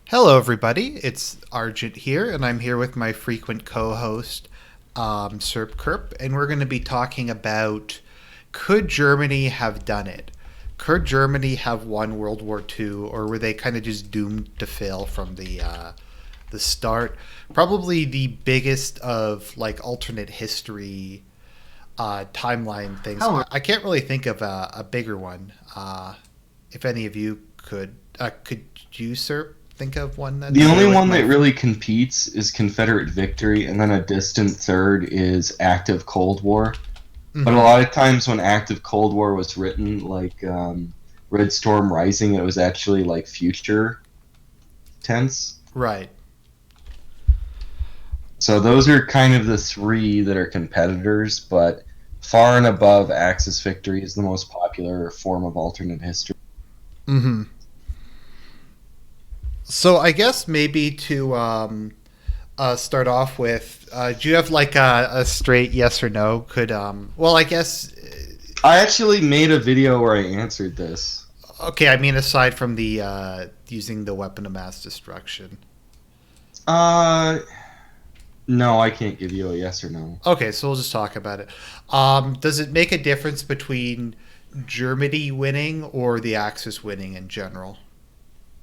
Hello, everybody. It's Argent here, and I'm here with my frequent co-host, Serp Kerp, and we're going to be talking about could Germany have done it? Could Germany have won World War II, or were they kind of just doomed to fail from the start? Probably the biggest of like alternate history timeline things. How I can't really think of a bigger one. If any of you could you, Serp? Think of one that the only like one my that really competes is Confederate victory, and then a distant third is active Cold War. But a Mhm. lot of times when active Cold War was written, like Red Storm Rising, it was actually like future tense. Right. So those are kind of the three that are competitors, but far and above Axis victory is the most popular form of alternate history. Mm-hmm. So I guess maybe to start off with, do you have like a straight yes or no? Could well, I guess I actually made a video where I answered this. okay. I mean, aside from the using the weapon of mass destruction. Uh, no, I can't give you a yes or no. Okay, so we'll just talk about it. Does it make a difference between Germany winning or the Axis winning in general?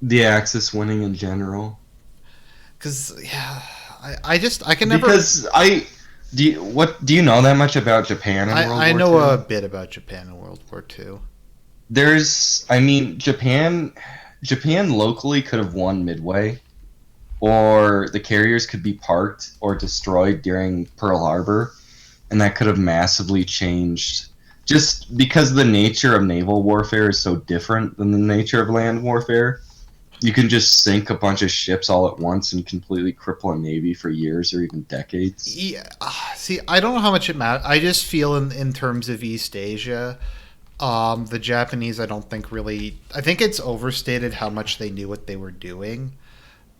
The Axis winning in general. Because yeah, I can never. Because do you know that much about Japan in World I War know a Two? bit about Japan in World War II. I mean, Japan locally could have won Midway, or the carriers could be parked or destroyed during Pearl Harbor, and that could have massively changed. Just because the nature of naval warfare is so different than the nature of land warfare, you can just sink a bunch of ships all at once and completely cripple a navy for years or even decades. Yeah, see, I don't know how much it matters. I just feel in terms of East Asia, the Japanese, I don't think really. I think it's overstated how much they knew what they were doing.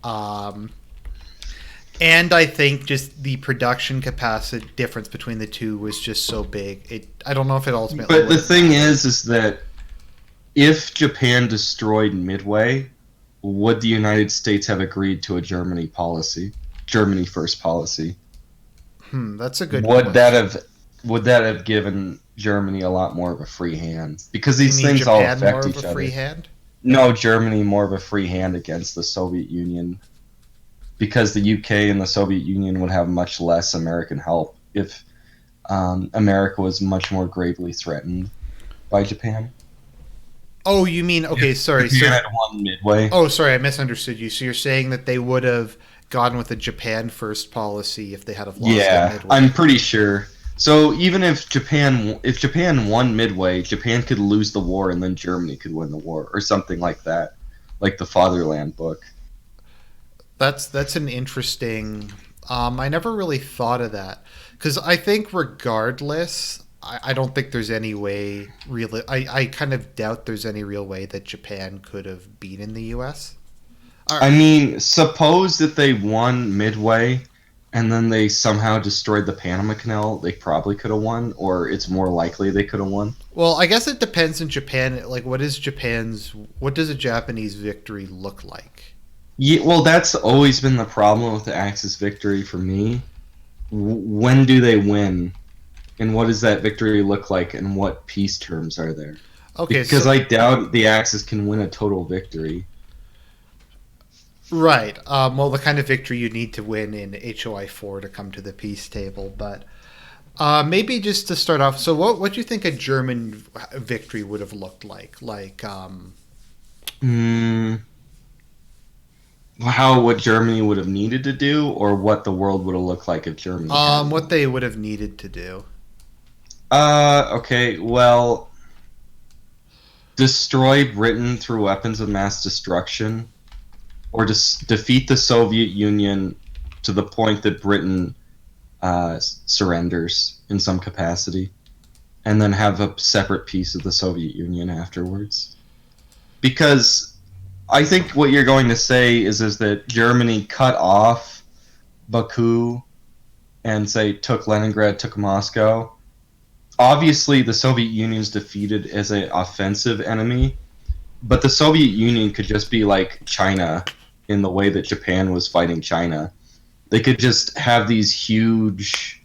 Um, and I think just the production capacity difference between the two was just so big. I don't know if it ultimately But would the have thing mattered. is that if Japan destroyed Midway, would the United States have agreed to a Germany first policy? That's a good Would that question. have would that have given Germany a lot more of a free hand? Because You these mean things all Japan more affect of a each free other. hand? No, Germany more of a free hand against the Soviet Union because the UK and the Soviet Union would have much less American help if America was much more gravely threatened by Japan. Oh, you mean okay? If Sorry, Japan so had won Midway, oh, sorry, I misunderstood you. So you're saying that they would have gone with a Japan first policy if they had have lost at yeah, I'm Midway. pretty sure. So even if Japan won Midway, Japan could lose the war and then Germany could win the war or something like that, like the Fatherland book. That's an interesting. I never really thought of that because I think regardless, I don't think there's any way really. I kind of doubt there's any real way that Japan could have beaten the U.S. I Or, mean, suppose that they won Midway and then they somehow destroyed the Panama Canal, they probably could have won, or it's more likely they could have won. well, I guess it depends in Japan. Like, what does a Japanese victory look like? Yeah, well, that's always been the problem with the Axis victory for me. When do they win? And what does that victory look like, and what peace terms are there? Okay, Because so I doubt the Axis can win a total victory. right. Well, the kind of victory you need to win in HOI 4 to come to the peace table. But maybe just to start off, so what do you think a German victory would have looked like? Like, Hmm. How what Germany would have needed to do, or what the world would have looked like if Germany had what won. they would have needed to do. Okay. Well, destroy Britain through weapons of mass destruction, or just defeat the Soviet Union to the point that Britain surrenders in some capacity, and then have a separate piece of the Soviet Union afterwards. Because I think what you're going to say is that Germany cut off Baku and say took Leningrad, took Moscow. Obviously, the Soviet Union's defeated as an offensive enemy, but the Soviet Union could just be like China in the way that Japan was fighting China. They could just have these huge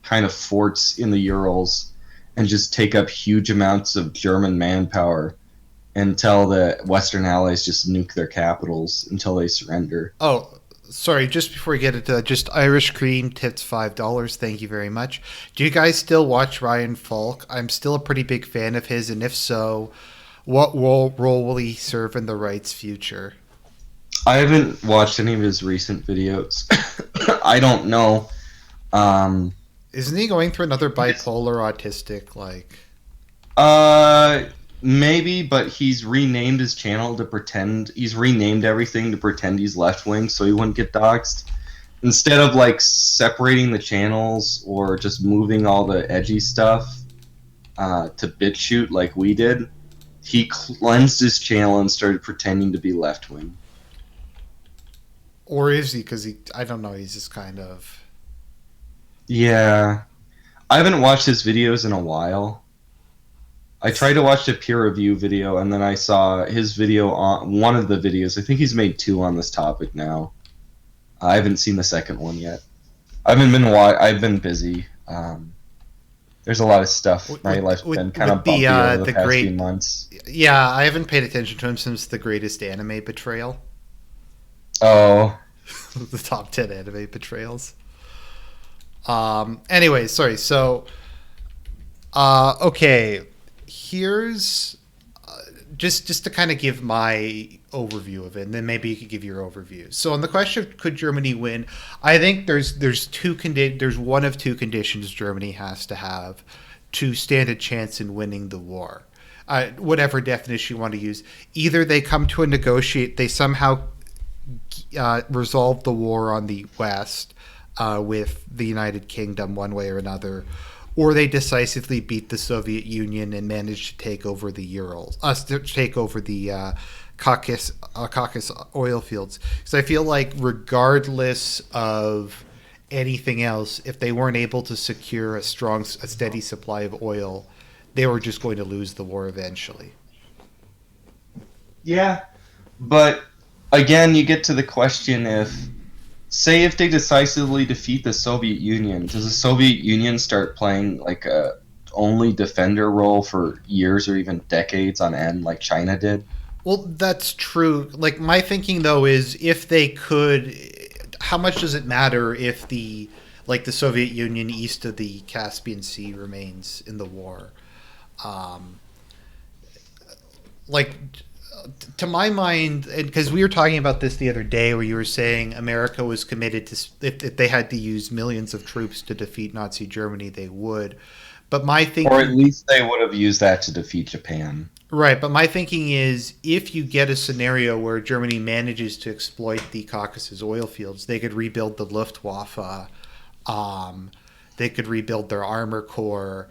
kind of forts in the Urals and just take up huge amounts of German manpower and tell the Western allies just nuke their capitals until they surrender. Oh, sorry. Just before we get into that, just Irish Cream tips $5. Thank you very much. Do you guys still watch Ryan Falk? I'm still a pretty big fan of his, and if so, what role will he serve in the right's future? I haven't watched any of his recent videos. I don't know. Um, Isn't he going through another bipolar autistic like? uh, Maybe, but he's renamed his channel to pretend he's renamed everything to pretend he's left wing, so he wouldn't get doxxed. Instead of like separating the channels or just moving all the edgy stuff to BitChute like we did, he cleansed his channel and started pretending to be left wing. Or is he? Because I don't know. He's just kind of. Yeah, I haven't watched his videos in a while. I tried to watch a peer review video, and then I saw his video on one of the videos. I think he's made two on this topic now. I haven't seen the second one yet. I've been busy. There's a lot of stuff. My life's been kind of bumpy over the past few months. Yeah, I haven't paid attention to him since the greatest anime betrayal. Oh, The top 10 anime betrayals. Anyway, sorry. So, okay. Here's just to kind of give my overview of it, and then maybe you could give your overview. So, on the question of could Germany win, I think there's there's one of two conditions Germany has to have to stand a chance in winning the war. Whatever definition you want to use, either they come to a negotiate, they somehow resolve the war on the West with the United Kingdom one way or another, or they decisively beat the Soviet Union and manage to take over the Urals, to take over the Caucasus oil fields. Because I feel like regardless of anything else, if they weren't able to secure a steady supply of oil, they were just going to lose the war eventually. yeah. But again, you get to the question if they decisively defeat the Soviet Union, does the Soviet Union start playing like a only defender role for years or even decades on end like China did? Well, that's true. Like my thinking though is if they could, how much does it matter if the Soviet Union east of the Caspian Sea remains in the war? Um, like to my mind, because we were talking about this the other day, where you were saying America was committed to if they had to use millions of troops to defeat Nazi Germany, they would. But my thinking, Or at least they would have used that to defeat Japan. right? But my thinking is, if you get a scenario where Germany manages to exploit the Caucasus oil fields, they could rebuild the Luftwaffe. They could rebuild their armor corps.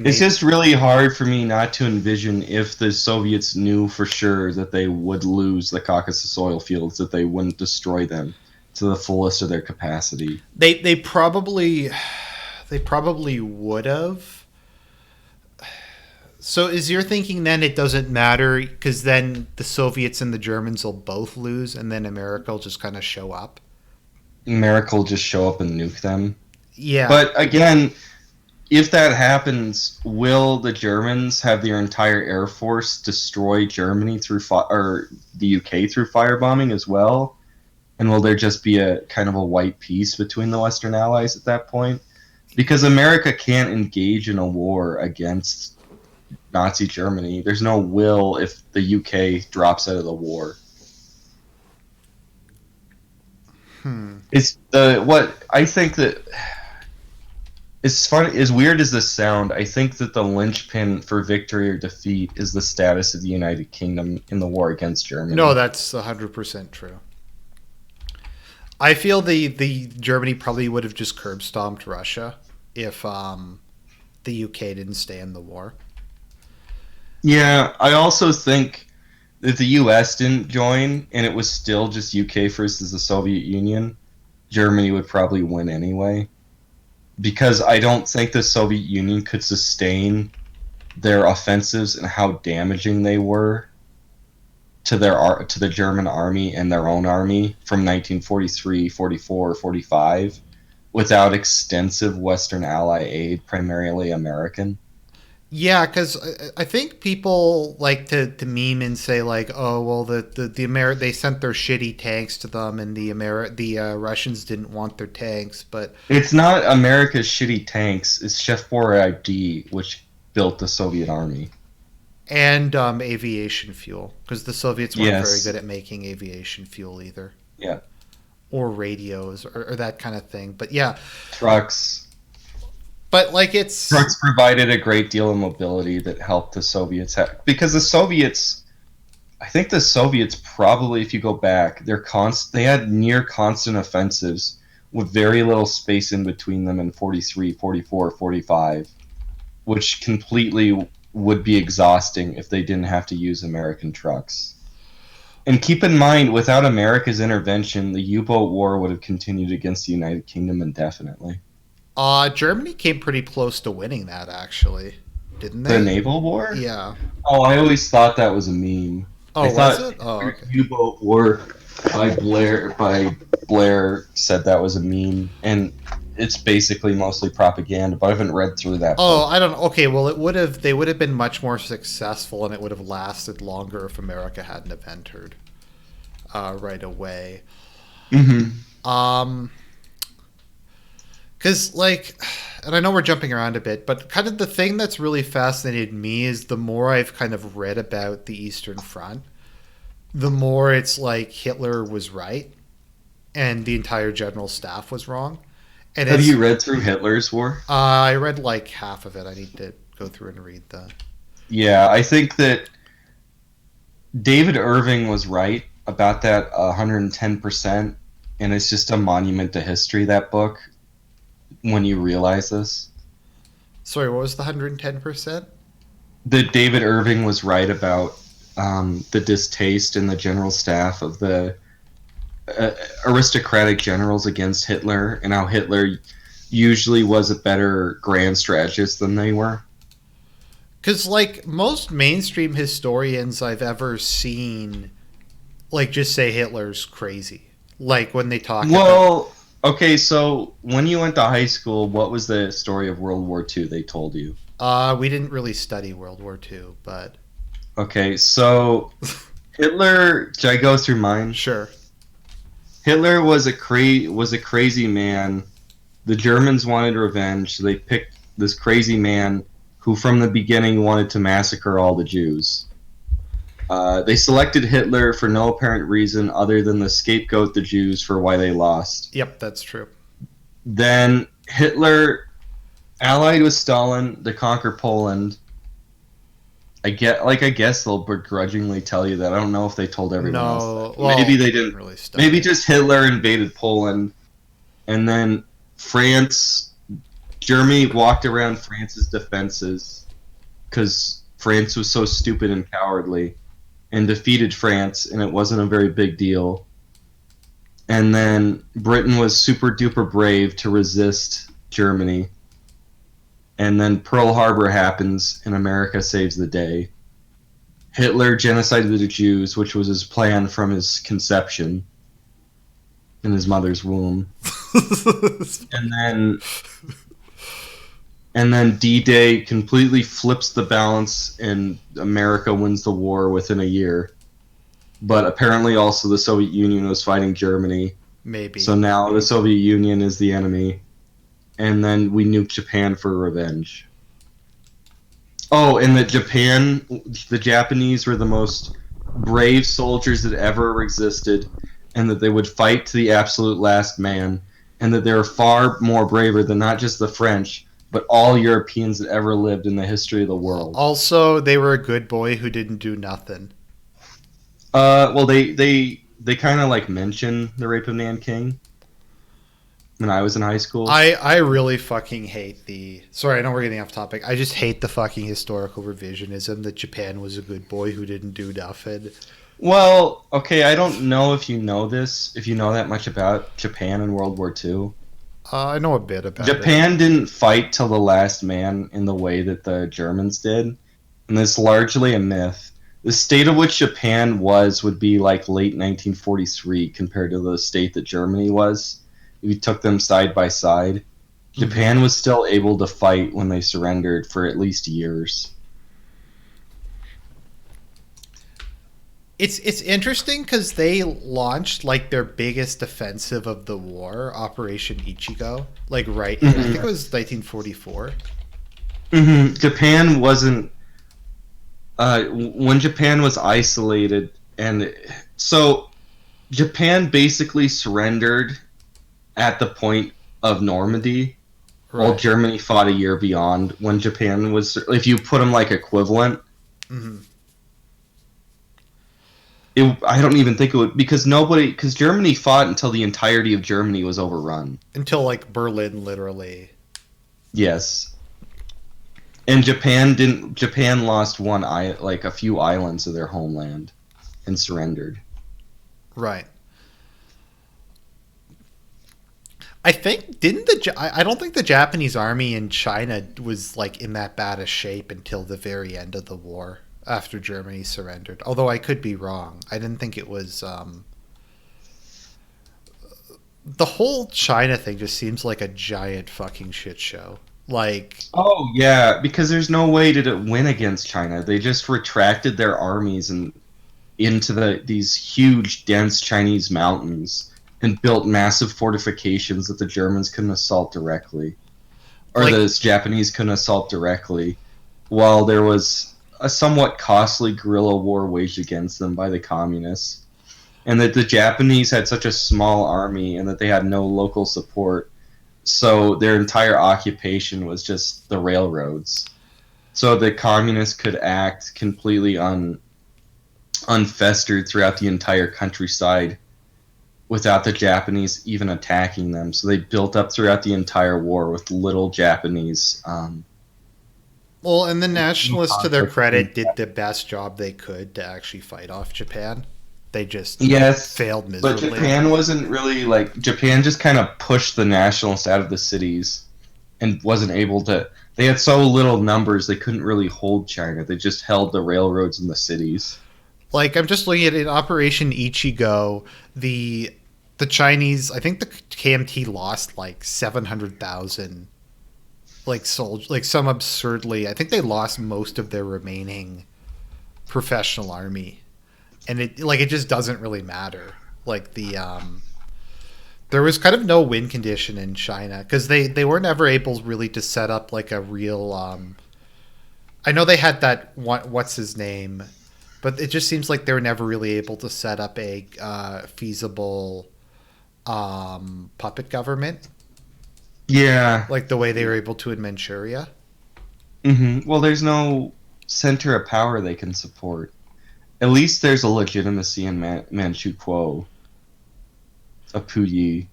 It's just really hard for me not to envision if the Soviets knew for sure that they would lose the Caucasus oil fields, that they wouldn't destroy them to the fullest of their capacity. They probably would have. So is your thinking then it doesn't matter because then the Soviets and the Germans will both lose and then America will just kind of show up? America will just show up and nuke them. Yeah. But again, if that happens, will the Germans have their entire air force destroy Germany or the UK through firebombing as well? And will there just be a kind of a white peace between the Western Allies at that point? Because America can't engage in a war against Nazi Germany. There's no will if the UK drops out of the war. It's what I think that. It's fun. As weird as this sound, I think that the linchpin for victory or defeat is the status of the United Kingdom in the war against Germany. No, that's 100% true. I feel the Germany probably would have just curb stomped Russia if the UK didn't stay in the war. Yeah, I also think if the US didn't join and it was still just UK versus the Soviet Union, Germany would probably win anyway. Because I don't think the Soviet Union could sustain their offensives and how damaging they were to the German army and their own army from 1943, 44, 45 without extensive Western ally aid, primarily American. Yeah, because I think people like to meme and say like, oh well, they sent their shitty tanks to them, and the Russians didn't want their tanks, but It's not America's shitty tanks, it's Chef Boyardee, which built the Soviet army. and aviation fuel, because the Soviets weren't very Yes. good at making aviation fuel either, Yeah. or radios or that kind of thing. But yeah, Trucks. but like it's Trucks provided a great deal of mobility that helped the Soviets because the Soviets, I think the Soviets probably, if you go back, they had near constant offensives with very little space in between them in 43, 44, 45, which completely would be exhausting if they didn't have to use American trucks. And keep in mind, without America's intervention, the U-boat war would have continued against the United Kingdom indefinitely. Germany came pretty close to winning that, actually, didn't The they? naval war? Yeah. Oh, I always thought that was a meme. Oh, I was thought it? Oh, okay. U-boat war by Blair said that was a meme, and it's basically mostly propaganda. But I haven't read through that. Oh, book. I don't. Okay, well, they would have been much more successful, and it would have lasted longer if America hadn't have entered right away. Um, because like, and I know we're jumping around a bit, but kind of the thing that's really fascinated me is the more I've kind of read about the Eastern Front, the more it's like Hitler was right, and the entire general staff was wrong. And Have it's, you read through Hitler's war? I read like half of it. I need to go through and read that. Yeah, I think that David Irving was right about that 110%, and it's just a monument to history, that book, when you realize this. Sorry, what was the 110%? That David Irving was right about the distaste in the general staff of the aristocratic generals against Hitler, and how Hitler usually was a better grand strategist than they were. Because like most mainstream historians I've ever seen, like just say Hitler's crazy. Like when they talk about. Well, okay, so when you went to high school, what was the story of World War II they told you? We didn't really study World War II, but Okay, so Hitler, should I go through mine? sure. Hitler was a crazy man. The Germans wanted revenge, so they picked this crazy man who from the beginning wanted to massacre all the Jews. They selected Hitler for no apparent reason other than to scapegoat the Jews for why they lost. Yep, that's true. Then Hitler allied with Stalin to conquer Poland. I guess they'll begrudgingly tell you that. I don't know if they told everyone else No, that. well, Maybe they didn't. really study. Maybe just Hitler invaded Poland, and then Germany walked around France's defenses because France was so stupid and cowardly, and defeated France, and it wasn't a very big deal. And then Britain was super duper brave to resist Germany. And then Pearl Harbor happens, and America saves the day. Hitler genocided the Jews, which was his plan from his conception in his mother's womb. And then D-Day completely flips the balance, and America wins the war within a year. But apparently also the Soviet Union was fighting Germany. Maybe. So now the Soviet Union is the enemy. And then we nuked Japan for revenge. Oh, and the Japanese were the most brave soldiers that ever existed, and that they would fight to the absolute last man, and that they were far more braver than not just the French, but all Europeans that ever lived in the history of the world. Also, they were a good boy who didn't do nothing. Well, they kind of like mention the rape of Nanking when I was in high school. I really fucking hate the. Sorry, I know we're getting off topic. I just hate the fucking historical revisionism that Japan was a good boy who didn't do nothing. Well, okay, I don't know if you know this, if you know that much about Japan in World War II. I know a bit about Japan didn't fight till the last man in the way that the Germans did, and it's largely a myth. the state of which Japan was would be like late 1943 compared to the state that Germany was. If you took them side by side, Mm-hmm. Japan was still able to fight when they surrendered for at least years. It's interesting because they launched like their biggest offensive of the war, Operation Ichigo, like right in I think it Hmm. was 1944. Japan wasn't when Japan was isolated, and so Japan basically surrendered at the point of Normandy, while Right. Germany fought a year beyond. When Japan was, if you put them like equivalent, Mm-hmm. I don't even think it would, because Germany fought until the entirety of Germany was overrun. Until like Berlin, literally. Yes, and Japan didn't. Japan lost like a few islands of their homeland and surrendered. Right. I think didn't I don't think the Japanese army in China was like in that bad a shape until the very end of the war after Germany surrendered. Although I could be wrong. I didn't think it was the whole China thing just seems like a giant fucking shit show. Like Oh yeah, because there's no way to win against China. They just retracted their armies and into these huge, dense Chinese mountains and built massive fortifications that the Germans couldn't assault directly, or like the Japanese couldn't assault directly, while there was a somewhat costly guerrilla war waged against them by the communists, and that the Japanese had such a small army and that they had no local support, so their entire occupation was just the railroads. So the communists could act completely unfestered throughout the entire countryside without the Japanese even attacking them. So they built up throughout the entire war with little Japanese well, and the nationalists, to their conflict. credit, did the best job they could to actually fight off Japan. They just Yes, failed but miserably. Japan wasn't really like Japan just kind of pushed the nationalists out of the cities and wasn't able to. They had so little numbers they couldn't really hold China. They just held the railroads in the cities. Like I'm just looking at in Operation Ichigo, the the Chinese, I think the KMT lost like 700,000 like soldiers, like some absurdly. I think they lost most of their remaining professional army, and it just doesn't really matter. Like there was kind of no win condition in China because they weren't ever able really to set up like a real. I know they had that what's his name, but it just seems like they were never really able to set up a feasible puppet government Yeah. like the way they were able to in Manchuria. Well, there's no center of power they can support. At least there's a legitimacy in Manchu Kuo, a Puyi.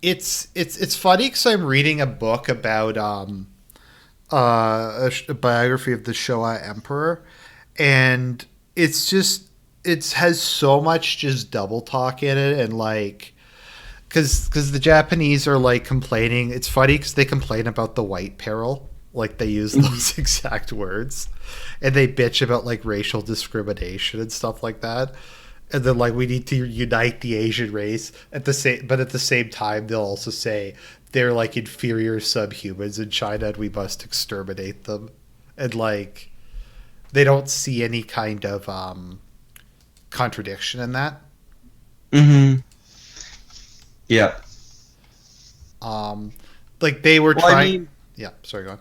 It's funny because I'm reading a book about a biography of the Showa Emperor, and it's just it has so much just double talk in it, and like because the Japanese are like complaining. It's funny because they complain about the white peril, like they use Mhm. those exact words, and they bitch about like racial discrimination and stuff like that. And then like we need to unite the Asian race at the same, but at the same time they'll also say they're like inferior subhumans in China and we must exterminate them. And like they don't see any kind of contradiction in that. Mhm. Yeah. Um, like they were Well, I trying. mean, Yeah, sorry, go on.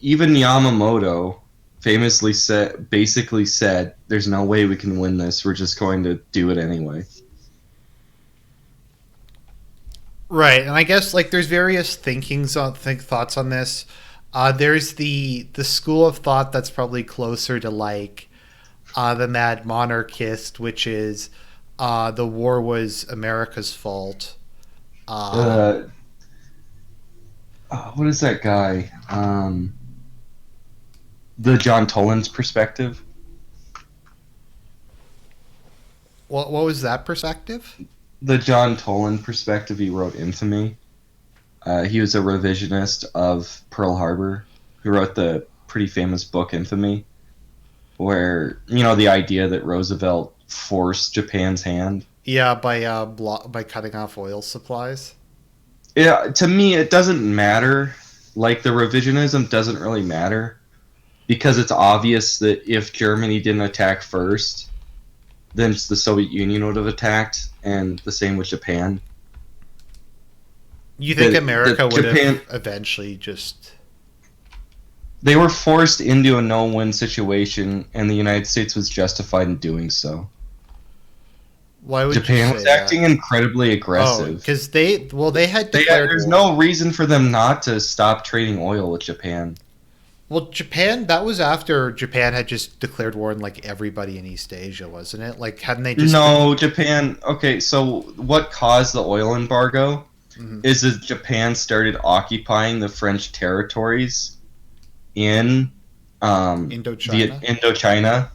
even Yamamoto basically said, "There's no way we can win this. We're just going to do it anyway." Right, and I guess like there's various thoughts on this. There's the school of thought that's probably closer to like the mad monarchist, which is the war was America's fault. Um, Uh, what is that guy? The John Toland's perspective. what was that perspective? The John Toland perspective. He wrote Infamy. He was a revisionist of Pearl Harbor, who wrote the pretty famous book Infamy. where the idea that Roosevelt forced Japan's hand. Yeah, by cutting off oil supplies. Yeah, to me, it doesn't matter. Like, the revisionism doesn't really matter because it's obvious that if Germany didn't attack first, then the Soviet Union would have attacked, and the same with Japan. You think America would Japan, have eventually just... they were forced into a no-win situation, and the United States was justified in doing so. Why would Japan you say was acting incredibly aggressive. Because they had declared there's war. no reason for them not to stop trading oil with Japan. Well, Japan, that was after Japan had just declared war on, like, everybody in East Asia, wasn't it? Like, hadn't they just... No, Japan... Okay, so what caused the oil embargo is that Japan started occupying the French territories in Indochina.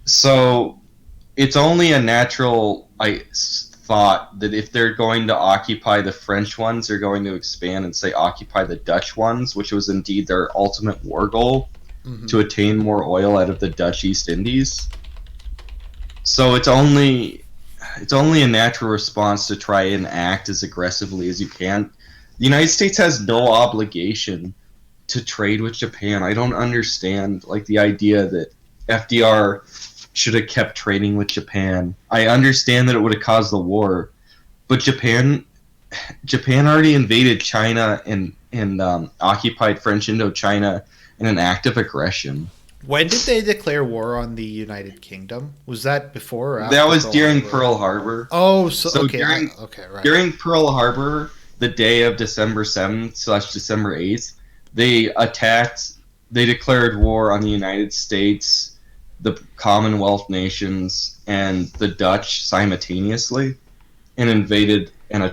So it's only a natural thought that if they're going to occupy the French ones, they're going to expand and say occupy the Dutch ones, which was indeed their ultimate war goal, to attain more oil out of the Dutch East Indies. So it's only a natural response to try and act as aggressively as you can. The United States has no obligation to trade with Japan. I don't understand the idea that FDR should have kept trading with Japan. I understand that it would have caused the war, but Japan already invaded China and occupied French Indochina in an act of aggression. When did they declare war on the United Kingdom? Was that before or after? That was during Pearl Harbor. Oh, so okay, right. During Pearl Harbor, the day of December 7th/December 8th, they declared war on the United States, the Commonwealth nations, and the Dutch simultaneously, and invaded and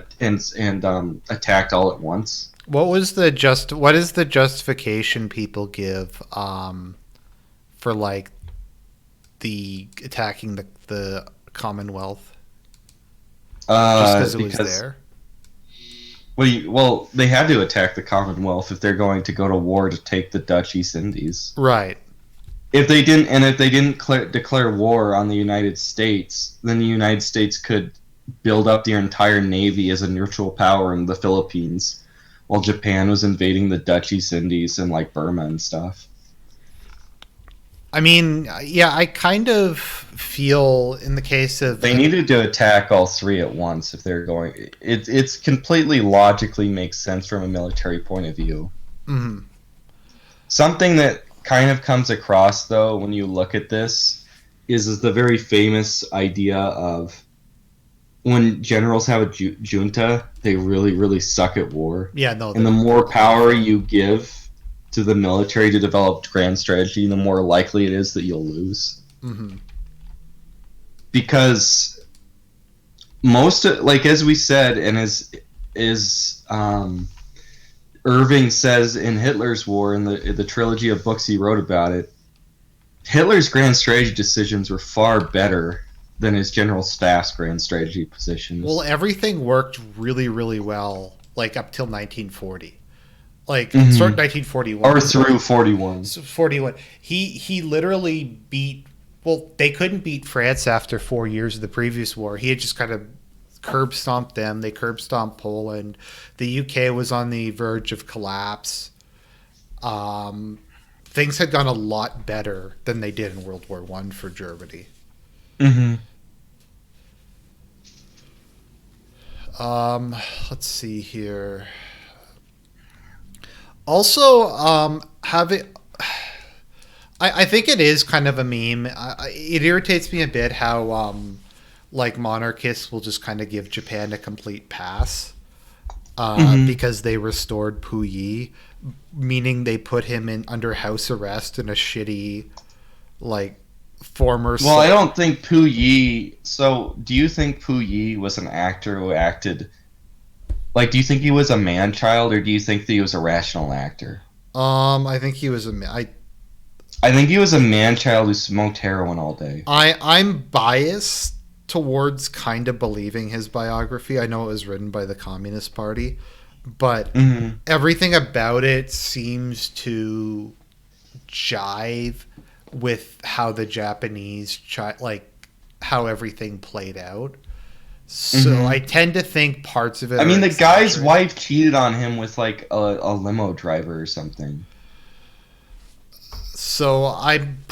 attacked all at once. What is the justification people give for the attacking the Commonwealth? Just because it was there? Well, they had to attack the Commonwealth if they're going to go to war to take the Dutch East Indies. Right. If they didn't declare war on the United States, then the United States could build up their entire navy as a neutral power in the Philippines, while Japan was invading the Dutch East Indies and Burma and stuff. I mean, yeah, I kind of feel in the case of... They needed to attack all three at once if they're going... It's completely logically makes sense from a military point of view. Mm-hmm. Something that kind of comes across, though, when you look at this, is the very famous idea of when generals have a junta, they really, really suck at war. Yeah, no. And the more power you give to the military to develop grand strategy, the more likely it is that you'll lose. Mm-hmm. Because most, as we said, and as Irving says in Hitler's War, in the trilogy of books he wrote about it, Hitler's grand strategy decisions were far better than his general staff's grand strategy positions. Well, everything worked really, really well, up till 1940. Start 1941 or through 41. 41. He literally beat. Well, they couldn't beat France after 4 years of the previous war. He had just kind of curb stomped them. They curb stomped Poland. The UK was on the verge of collapse. Things had gone a lot better than they did in World War I for Germany. Mm-hmm. Let's see here. Also, I think it is kind of a meme. It irritates me a bit how monarchists will just kind of give Japan a complete pass because they restored Puyi, meaning they put him under house arrest in a shitty former. Well, I don't think Puyi. So, do you think Puyi was an actor who acted? Do you think he was a man-child, or do you think that he was a rational actor? I think he was I think he was a man-child who smoked heroin all day. I'm biased towards kind of believing his biography. I know it was written by the Communist Party, but everything about it seems to jive with how the Japanese how everything played out. So I tend to think parts of it I are mean, the guy's exaggerated. wife cheated on him with like a limo driver or something. So I'm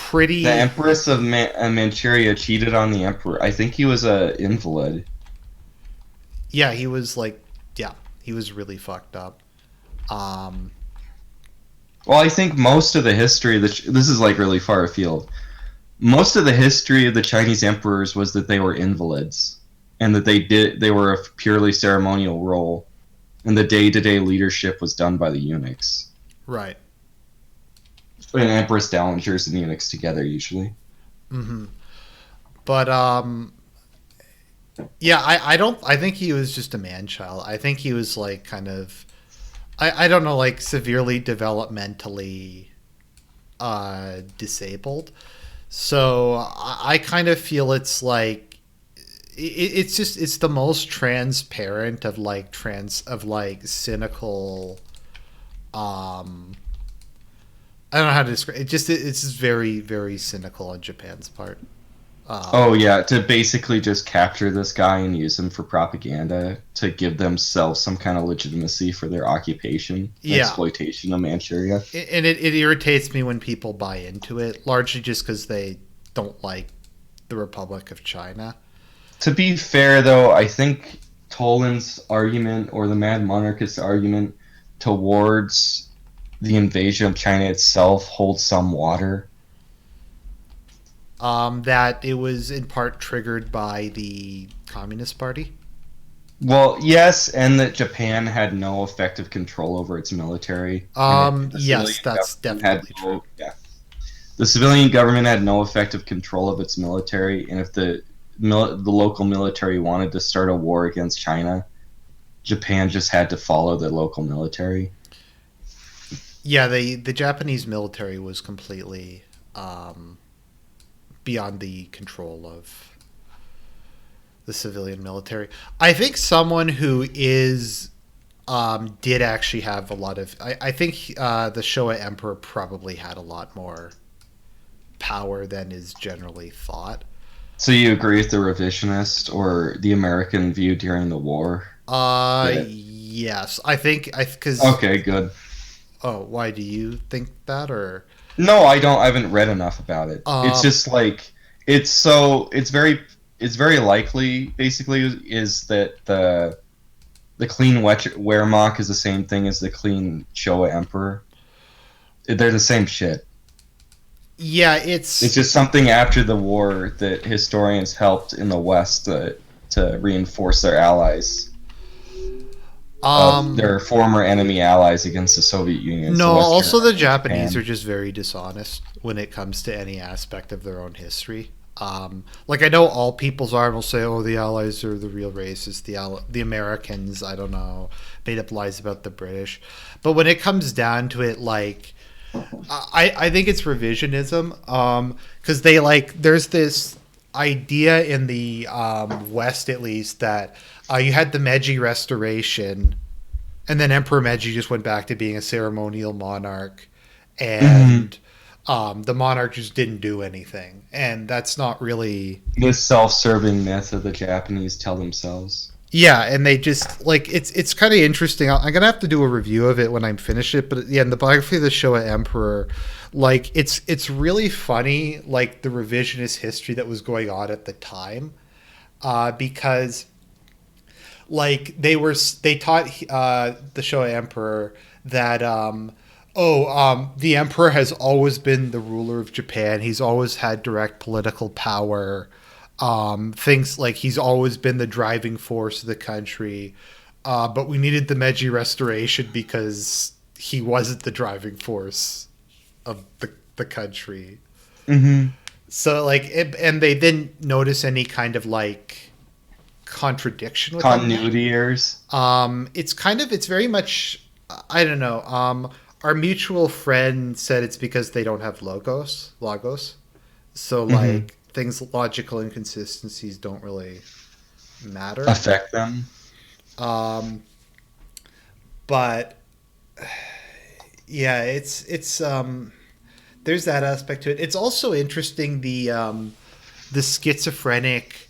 The pretty. Empress of Manchuria cheated on the emperor. I think he was a invalid. Yeah, he was like, yeah, he was really fucked up. Um, Well, I think most of the history of this is like really far afield. Most of the history of the Chinese emperors was that they were invalids, and that they were a purely ceremonial role, and the day-to-day leadership was done by the eunuchs. right. And Empress Dowlingers and eunuchs together usually. hmm But yeah, I don't. I think he was just a man child. I think he was like kind of. I don't know, like severely developmentally disabled. So I kind of feel it's like it's just it's the most transparent of like cynical. Um, I don't know how to describe it. It's just very very cynical on Japan's part. Oh Um, yeah, to basically just capture this guy and use him for propaganda to give themselves some kind of legitimacy for their occupation and yeah, exploitation of Manchuria. and it irritates me when people buy into it, largely just because they don't like the Republic of China. To be fair, though, I think Toland's argument or the Mad Monarchist's argument towards the invasion of China itself holds some water. That it was in part triggered by the Communist Party. Well, yes, and that Japan had no effective control over its military, and the Yes, civilian that's government had definitely true. no, yeah, the civilian government had no effective control of its military, and if the local military wanted to start a war against China, Japan just had to follow the local military. Yeah, the Japanese military was completely um, beyond the control of the civilian military. I think someone who is did actually have a lot of. I think the Showa Emperor probably had a lot more power than is generally thought. So you agree with the revisionist or the American view during the war? That Yes, I think I because okay, good. oh, why do you think that or No, I don't. I haven't read enough about it. It's um just like it's very likely basically is that the clean Wehrmacht is the same thing as the clean Showa Emperor. They're the same shit. yeah, It's just something after the war that historians helped in the West to reinforce their allies of um their former enemy allies against the Soviet Union, no, so Western also the America, Japanese are Japan. just very dishonest when it comes to any aspect of their own history. Like I know all people's arm will say, "Oh, the Allies are the real racists. The Americans, I don't know, made up lies about the British." But when it comes down to it, like I think it's revisionism because they like there's this idea in the West at least that you had the Meiji Restoration and then Emperor Meiji just went back to being a ceremonial monarch Hmm. and the monarch just didn't do anything and that's not really This self-serving myth of the Japanese tell themselves. yeah, and they just like it's kind of interesting. I'm gonna have to do a review of it when I'm finished it. But yeah, in the biography of the Showa Emperor, like it's really funny, like the revisionist history that was going on at the time, because like they taught the Showa Emperor that the emperor has always been the ruler of Japan. He's always had direct political power. Things like he's always been the driving force of the country. But we needed the Meiji Restoration because he wasn't the driving force of the country. Hmm. So and they didn't notice any kind of like contradiction within that. Continuity errors. It's very much I don't know. Our mutual friend said it's because they don't have logos. So Hmm. like things logical inconsistencies don't really matter. Affect them. Um, but yeah, it's there's that aspect to it. It's also interesting the schizophrenic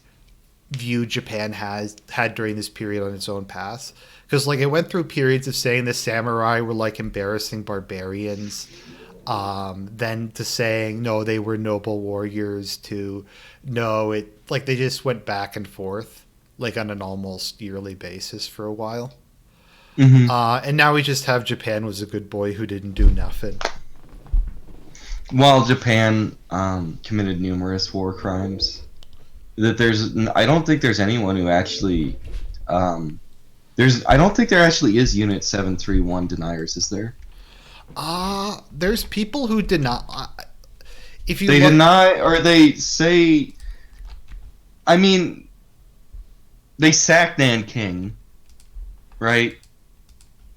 view Japan has had during this period on its own path. Because like it went through periods of saying the samurai were like embarrassing barbarians, then to saying no, they were noble warriors, to no, it like they just went back and forth like on an almost yearly basis for a while. Hmm. And now we just have Japan was a good boy who didn't do nothing. While Japan committed numerous war crimes, I don't think there's anyone who actually I don't think there actually is Unit 731 deniers, is there? There's people who deny. If you They look, deny, or they say. I mean, they sacked Nanking, right?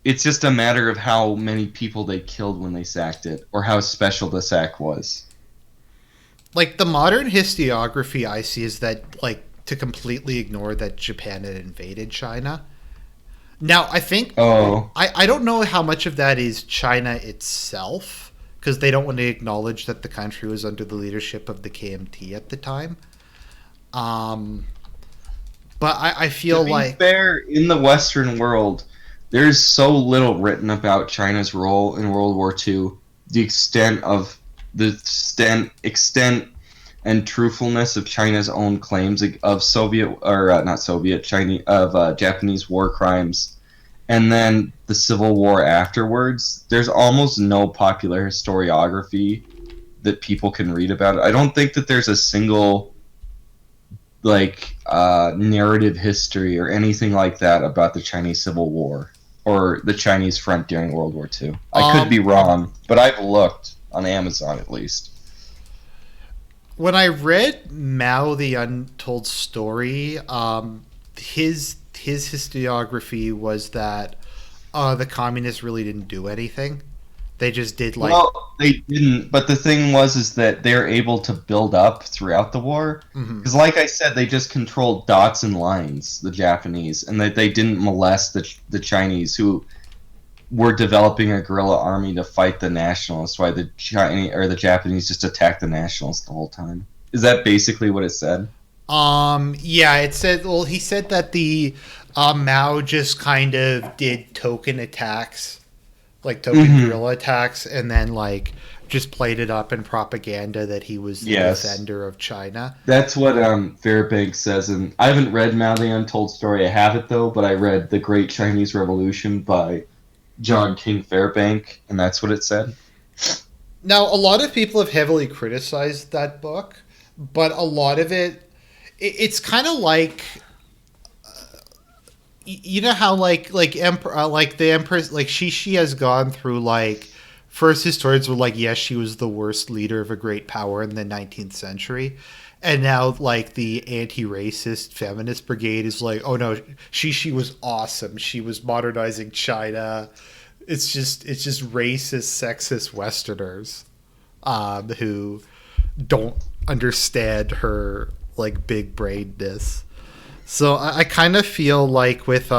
It's just a matter of how many people they killed when they sacked it, or how special the sack was. like the modern historiography I see is that like to completely ignore that Japan had invaded China. Now I think Oh, I don't know how much of that is China itself because they don't want to acknowledge that the country was under the leadership of the KMT at the time. Um, but I to feel be like fair, in the Western world, there's so little written about China's role in World War II, the extent and truthfulness of China's own claims of Soviet or not Soviet Chinese of Japanese war crimes, and then the Civil War afterwards. There's almost no popular historiography that people can read about it. I don't think that there's a single narrative history or anything like that about the Chinese Civil War or the Chinese front during World War II. I could be wrong, but I've looked on Amazon at least. when I read Mao the Untold Story, his historiography was that the communists really didn't do anything. They just did like Well, they didn't, but the thing was is that they're able to build up throughout the war. mhm. Because, like I said, they just controlled dots and lines, the Japanese, and that they didn't molest the Chinese, who were developing a guerrilla army to fight the nationalists. Why the Chinese or the Japanese just attacked the nationalists the whole time? Is that basically what it said? Yeah, it said. Well, he said that the Mao just kind of did token attacks, like token Hmm. guerrilla attacks, and then like just played it up in propaganda that he was the Yes. defender of China. That's what Fairbanks says, and I haven't read Mao the Untold Story. I have it though, but I read The Great Chinese Revolution by John King Fairbank, and that's what it said. Now, a lot of people have heavily criticized that book, but a lot of it's kind of like you know how like the empress like she has gone through like first historians were like yes she was the worst leader of a great power in the 19th century, and now like the anti-racist feminist brigade is like oh no she was awesome, she was modernizing China. It's just racist sexist westerners who don't understand her like big brainedness. So I kind of feel like with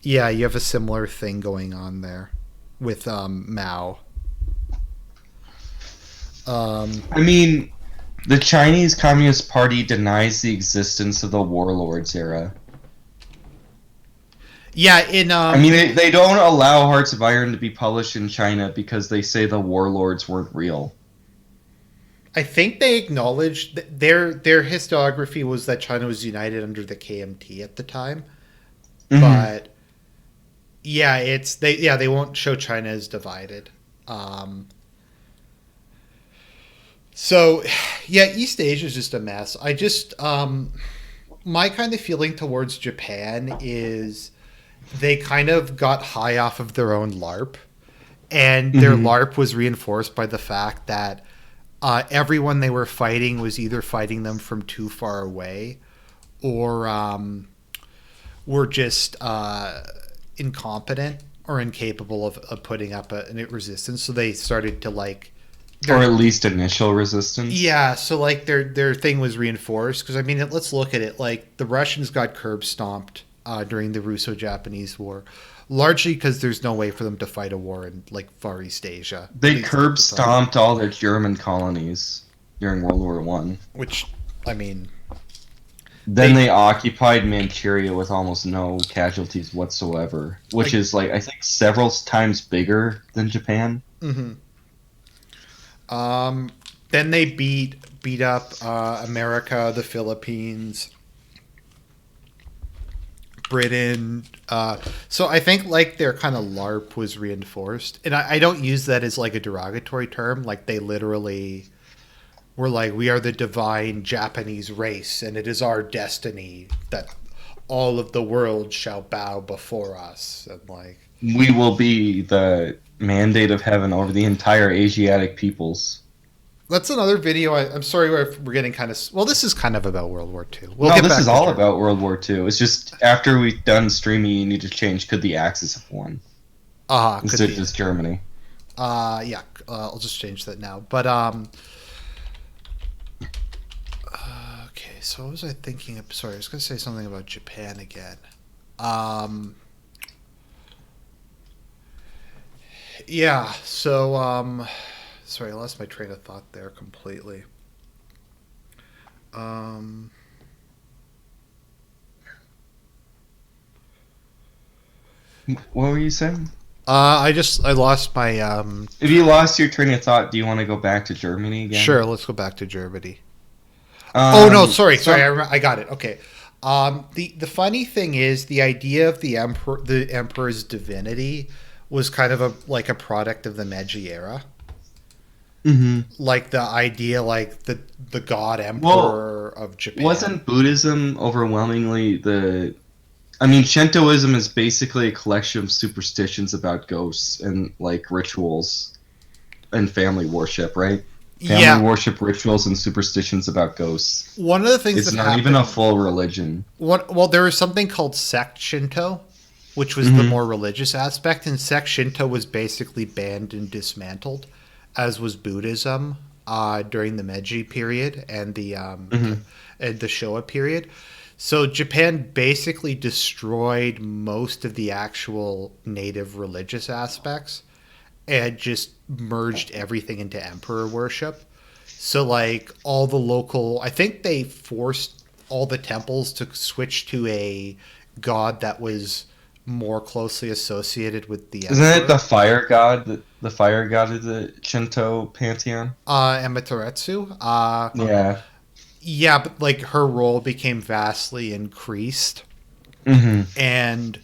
yeah, you have a similar thing going on there with Mao. I mean, the Chinese Communist Party denies the existence of the warlords era. Yeah, in I mean, they don't allow Hearts of Iron to be published in China because they say the warlords weren't real. I think they acknowledged their historiography was that China was united under the KMT at the time, Hmm. but yeah, they won't show China as divided. Um, so yeah, East Asia is just a mess. I just my kind of feeling towards Japan is they kind of got high off of their own LARP, and their Hmm. LARP was reinforced by the fact that everyone they were fighting was either fighting them from too far away or were just incompetent or incapable of putting up a resistance. So they started to like Or their at least initial resistance. yeah. So like their thing was reinforced because I mean let's look at it like the Russians got curb stomped during the Russo-Japanese War. largely because there's no way for them to fight a war in like Far East Asia. They curb stomped all the German colonies during World War One. Which, I mean, then they occupied Manchuria with almost no casualties whatsoever, which is like I think several times bigger than Japan. Mm-hmm. Then they beat up America, the Philippines, Britain. So I think like their kind of LARP was reinforced, and I don't use that as like a derogatory term. Like they literally were like, we are the divine Japanese race, and it is our destiny that all of the world shall bow before us, and like we will be the mandate of heaven over the entire Asiatic peoples. That's another video. I'm sorry we're getting kind of... Well, this is kind of about World War II. This is all about World War II. It's just after we've done streaming, you need to change could the Axis have won instead of just Germany. Yeah, I'll just change that now. But, okay, so what was I thinking of? Sorry, I was going to say something about Japan again. Yeah, so, sorry, I lost my train of thought there completely. What were you saying? I lost my... If you lost your train of thought, do you want to go back to Germany again? Sure, let's go back to Germany. Oh, no, sorry, I got it. Okay. The funny thing is, the idea of the emperor's divinity was kind of a product of the Meiji era. Mm-hmm. Like the idea, like the god emperor of Japan. Wasn't Buddhism overwhelmingly I mean, Shintoism is basically a collection of superstitions about ghosts and like rituals and family worship, right? Family worship rituals and superstitions about ghosts. One of the things it's not even a full religion. Well, there was something called sect Shinto, which was the more religious aspect, and sect Shinto was basically banned and dismantled, as was Buddhism during the Meiji period and the Showa period. So Japan basically destroyed most of the actual native religious aspects and just merged everything into emperor worship. So like all the local, I think they forced all the temples to switch to a god that was more closely associated with the emperor. Isn't it the fire god? The fire god of the Shinto pantheon? Amaterasu. Yeah. Yeah, but like her role became vastly increased, and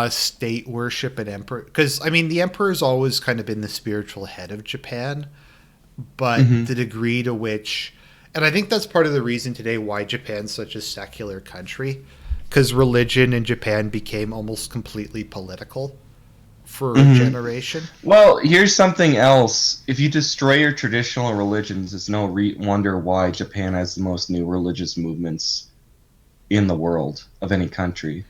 state worship and emperor. Because I mean, the emperor's always kind of been the spiritual head of Japan, but the degree to which, and I think that's part of the reason today why Japan's such a secular country, because religion in Japan became almost completely political for a generation. Well, here's something else. If you destroy your traditional religions, it's no wonder why Japan has the most new religious movements in the world of any country.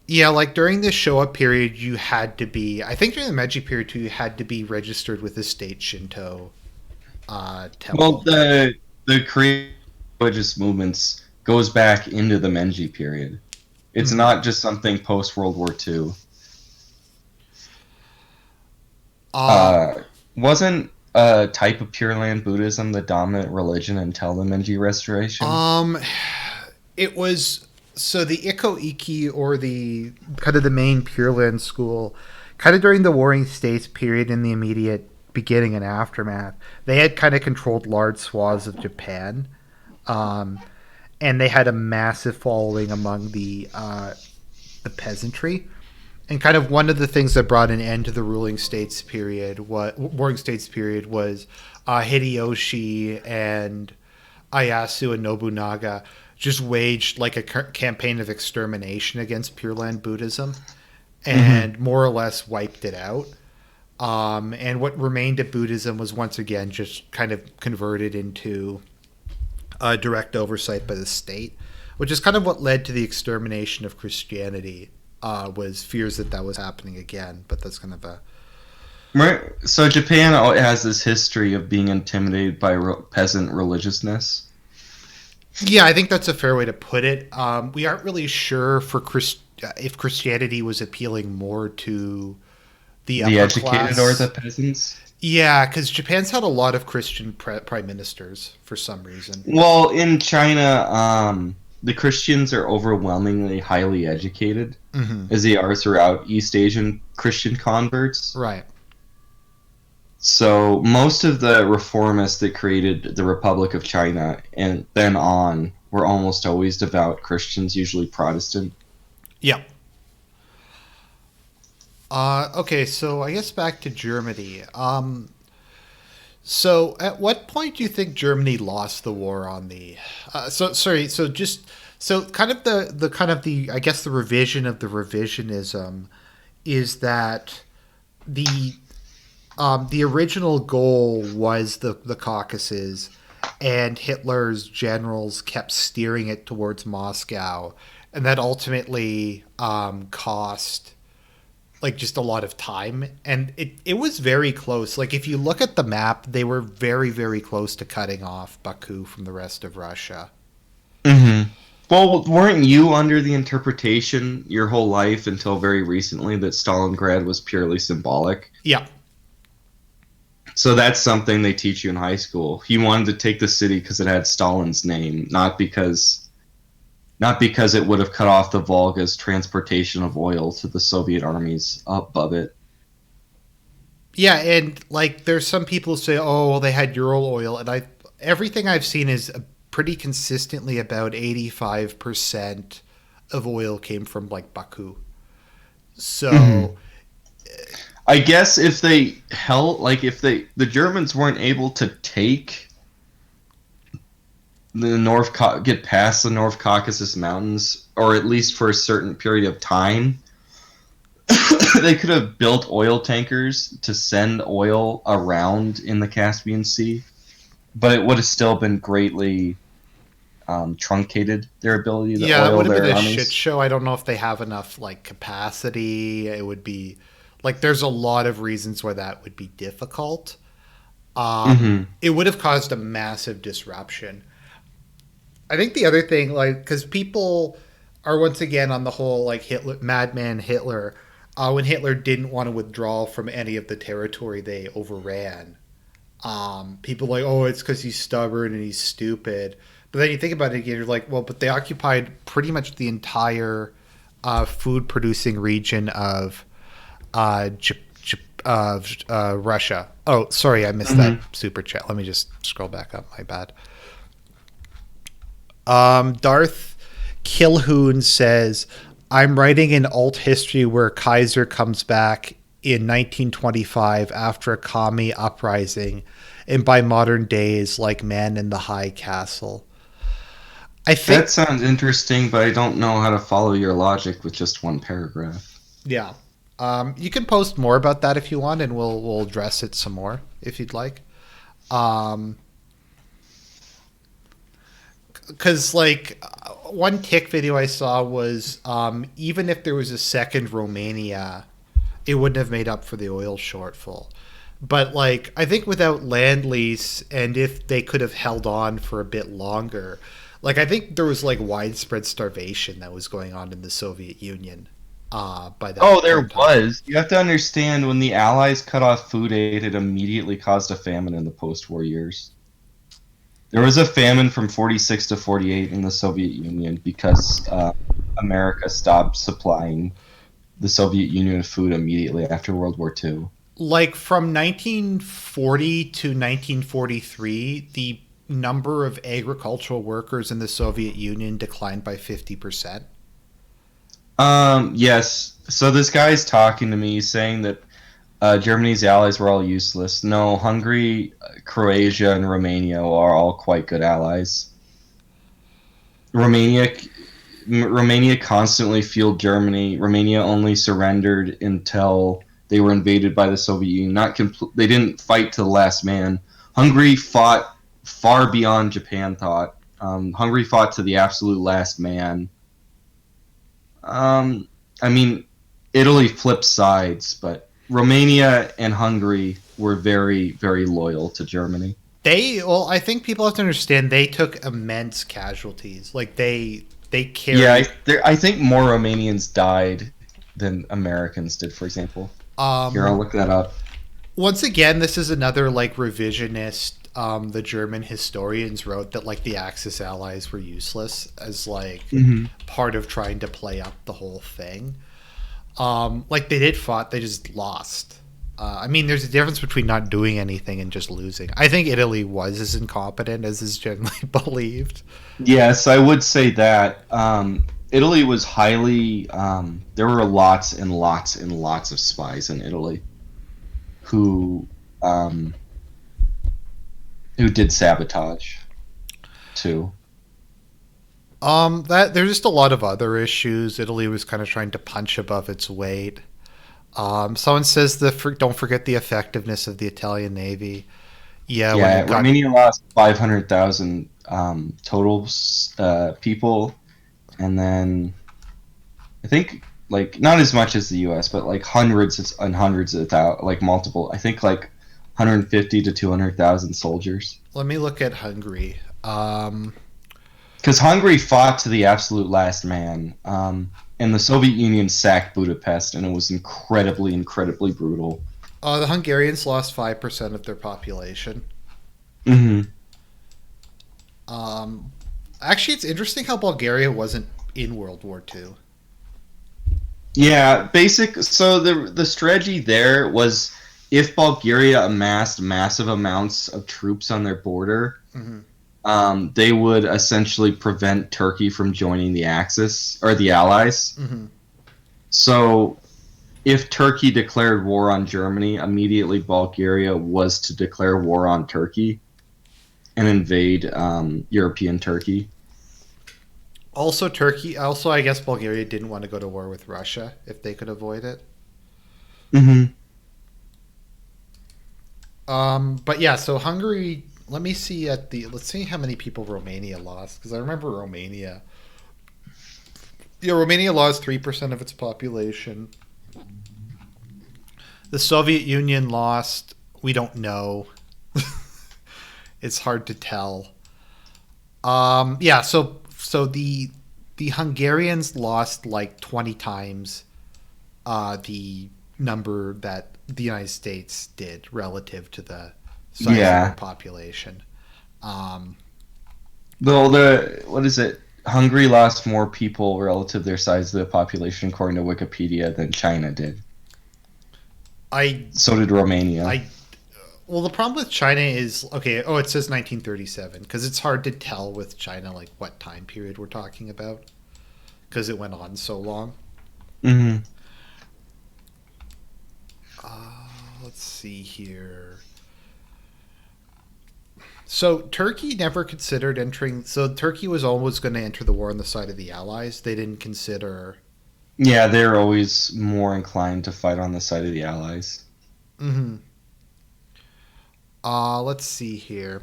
Yeah, like during the Showa period, you had to be... I think during the Meiji period, too, you had to be registered with the state Shinto temple. Well, the creation of religious movements goes back into the Meiji period. It's not just something post-World War II. Wasn't a type of Pure Land Buddhism the dominant religion until the Meiji Restoration? It was... So the Ikko-Ikki, or the kind of the main Pure Land school, kind of during the Warring States period in the immediate beginning and aftermath, they had kind of controlled large swaths of Japan. And they had a massive following among the peasantry. And kind of one of the things that brought an end to the Warring States period was Hideyoshi and Ieyasu and Nobunaga just waged like a campaign of extermination against Pure Land Buddhism and more or less wiped it out. And what remained of Buddhism was once again just kind of converted into direct oversight by the state, which is kind of what led to the extermination of Christianity. Was fears that was happening again, but that's kind of a... Right. So Japan has this history of being intimidated by peasant religiousness. Yeah, I think that's a fair way to put it. We aren't really sure for if Christianity was appealing more to the The upper educated or class. the peasants? Yeah, because Japan's had a lot of Christian prime ministers for some reason. Well, in China, the Christians are overwhelmingly highly educated, Hmm. as they are throughout East Asian Christian converts. Right. So most of the reformists that created the Republic of China and then on were almost always devout Christians, usually Protestant. Yeah. Okay, so I guess back to Germany. So at what point do you think Germany lost the war on the? So sorry. So just so kind of the kind of the I guess the revision of the revisionism is that the original goal was the Caucasus, and Hitler's generals kept steering it towards Moscow, and that ultimately cost like just a lot of time, and it was very close. Like if you look at the map, they were very very close to cutting off Baku from the rest of Russia. Mm-hmm. Well, weren't you under the interpretation your whole life until very recently that Stalingrad was purely symbolic? Yeah. So that's something they teach you in high school. He wanted to take the city because it had Stalin's name, not because it would have cut off the Volga's transportation of oil to the Soviet armies above it. Yeah, and like there's some people who say, "Oh, well, they had Ural oil," and I everything I've seen is pretty consistently about 85% of oil came from like Baku. Mm-hmm. So I guess if they held, like if the Germans weren't able to take get past the North Caucasus Mountains, or at least for a certain period of time, they could have built oil tankers to send oil around in the Caspian Sea, but it would have still been greatly truncated their ability to yeah, that oil would have been their a shit armies. show. I don't know if they have enough like capacity. It would be like there's a lot of reasons why that would be difficult. Mm-hmm. It would have caused a massive disruption. I think the other thing, like, because people are once again on the whole like Hitler, madman Hitler, when Hitler didn't want to withdraw from any of the territory they overran. People are like, oh, it's because he's stubborn and he's stupid. But then you think about it again, you're like, well, but they occupied pretty much the entire food producing region of Russia. Oh, sorry, I missed that Mm-hmm. super chat. Let me just scroll back up. My bad. Darth Kilhoun says, I'm writing an alt history where Kaiser comes back in 1925 after a commie uprising, and by modern days, like Man in the High Castle. I That think, sounds interesting, but I don't know how to follow your logic with just one paragraph. yeah. You can post more about that if you want, and we'll address it some more if you'd like. Um, because like one tick video I saw was even if there was a second Romania, it wouldn't have made up for the oil shortfall. But like I think without land lease and if they could have held on for a bit longer, like I think there was like widespread starvation that was going on in the Soviet Union by that Oh, there point in time. was. You have to understand when the Allies cut off food aid, it immediately caused a famine in the post war years. There was a famine from 46 to 48 in the Soviet Union because America stopped supplying the Soviet Union with food immediately after World War II. Like from 1940 to 1943, the number of agricultural workers in the Soviet Union declined by 50%. Yes. So this guy's talking to me saying that Germany's allies were all useless. No, Hungary, Croatia, and Romania are all quite good allies. Romania, Romania constantly fueled Germany. Romania only surrendered until they were invaded by the Soviet Union. They didn't fight to the last man. Hungary fought far beyond Japan thought. Hungary fought to the absolute last man. Um, I mean, Italy flipped sides, but Romania and Hungary were very, very loyal to Germany. I think people have to understand they took immense casualties. Like they They Yeah, carried. I think more Romanians died than Americans did, for example. Here, I'll Um, look that up. Once again, this is another like revisionist. The German historians wrote that like the Axis allies were useless as like Hmm. part of trying to play up the whole thing. Like they did fought, they just lost. I mean, there's a difference between not doing anything and just losing. I think Italy was as incompetent as is generally believed. Yes, I would say that. Italy was highly. There were lots and lots and lots of spies in Italy who um, who did sabotage too. That there's just a lot of other issues. Italy was kind of trying to punch above its weight. Someone says don't forget the effectiveness of the Italian Navy. Yeah, when Yeah, it got Romania lost 500,000 total people, and then I think like not as much as the U.S., but like and hundreds of like multiple. I think like 150 to 200,000 soldiers. let me look at Hungary. Because Hungary fought to the absolute last man, and the Soviet Union sacked Budapest, and it was incredibly, incredibly brutal. The Hungarians lost 5% of their population. Hmm. Um, Actually, it's interesting how Bulgaria wasn't in World War II. Yeah, basic. So the strategy there was if Bulgaria amassed massive amounts of troops on their border, Mm-hmm. they would essentially prevent Turkey from joining the Axis or the Allies. Mm-hmm. So if Turkey declared war on Germany, immediately Bulgaria was to declare war on Turkey and invade European Turkey. Also, Turkey. Also, I guess Bulgaria didn't want to go to war with Russia if they could avoid it. Hmm. But yeah, so Hungary. Let me see at the. Let's see how many people Romania lost because I remember Romania. Yeah, Romania lost 3% of its population. The Soviet Union lost. We don't know. It's hard to tell. Yeah. So the Hungarians lost like 20 times the number that the United States did relative to the size of their Yeah. population. Um, Though the what is it? Hungary lost more people relative to their size of the population, according to Wikipedia, than China did. I So did Romania. I well, the problem with China is okay. Oh, it says 1937 because it's hard to tell with China like what time period we're talking about because it went on so long. Hmm. Let's see here. So Turkey never considered entering. So Turkey was always going to enter the war on the side of the Allies. They didn't consider. Yeah, they're always more inclined to fight on the side of the Allies. Mm-hmm. Let's see here.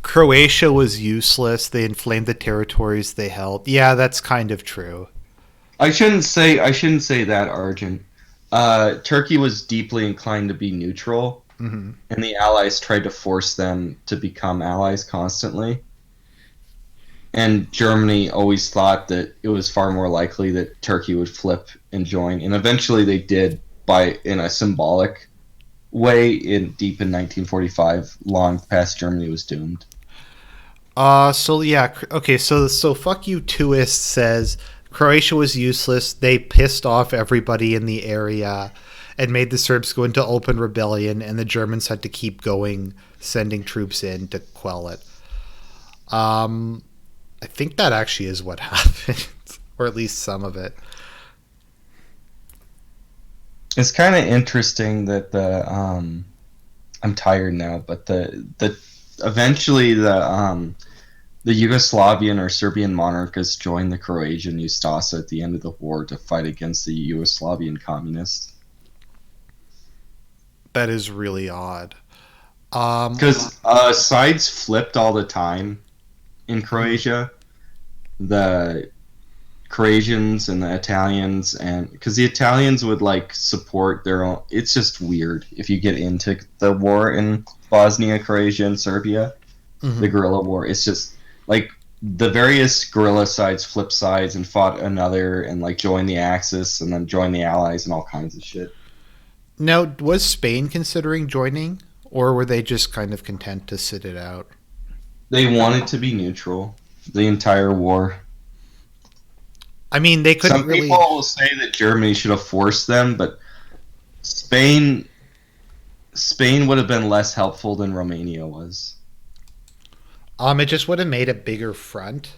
Croatia was useless. They inflamed the territories they held. Yeah, that's kind of true. I shouldn't say that, Argent. Turkey was deeply inclined to be neutral, Mm-hmm. and the Allies tried to force them to become allies constantly. And Germany always thought that it was far more likely that Turkey would flip and join, and eventually they did by in a symbolic way in deep in 1945, long past Germany was doomed. So yeah, okay. So fuck you, Tuist says Croatia was useless. They pissed off everybody in the area and made the Serbs go into open rebellion, and the Germans had to keep going, sending troops in to quell it. Um, I think that actually is what happened, or at least some of it. It's kind of interesting that I'm tired now, but the eventually the Yugoslavian or Serbian monarchists joined the Croatian Ustasa at the end of the war to fight against the Yugoslavian communists. That is really odd. Um, Because sides flipped all the time in Croatia. The Croatians and the Italians, and because the Italians would like support their own. It's just weird if you get into the war in Bosnia, Croatia, and Serbia, the mhm. guerrilla war. It's just like the various guerrilla sides flip sides and fought another and like joined the Axis and then joined the Allies and all kinds of shit. Now, was Spain considering joining, or were they just kind of content to sit it out? They wanted to be neutral the entire war. I mean, they couldn't Some really. people will say that Germany should have forced them, but Spain would have been less helpful than Romania was. It just would have made a bigger front.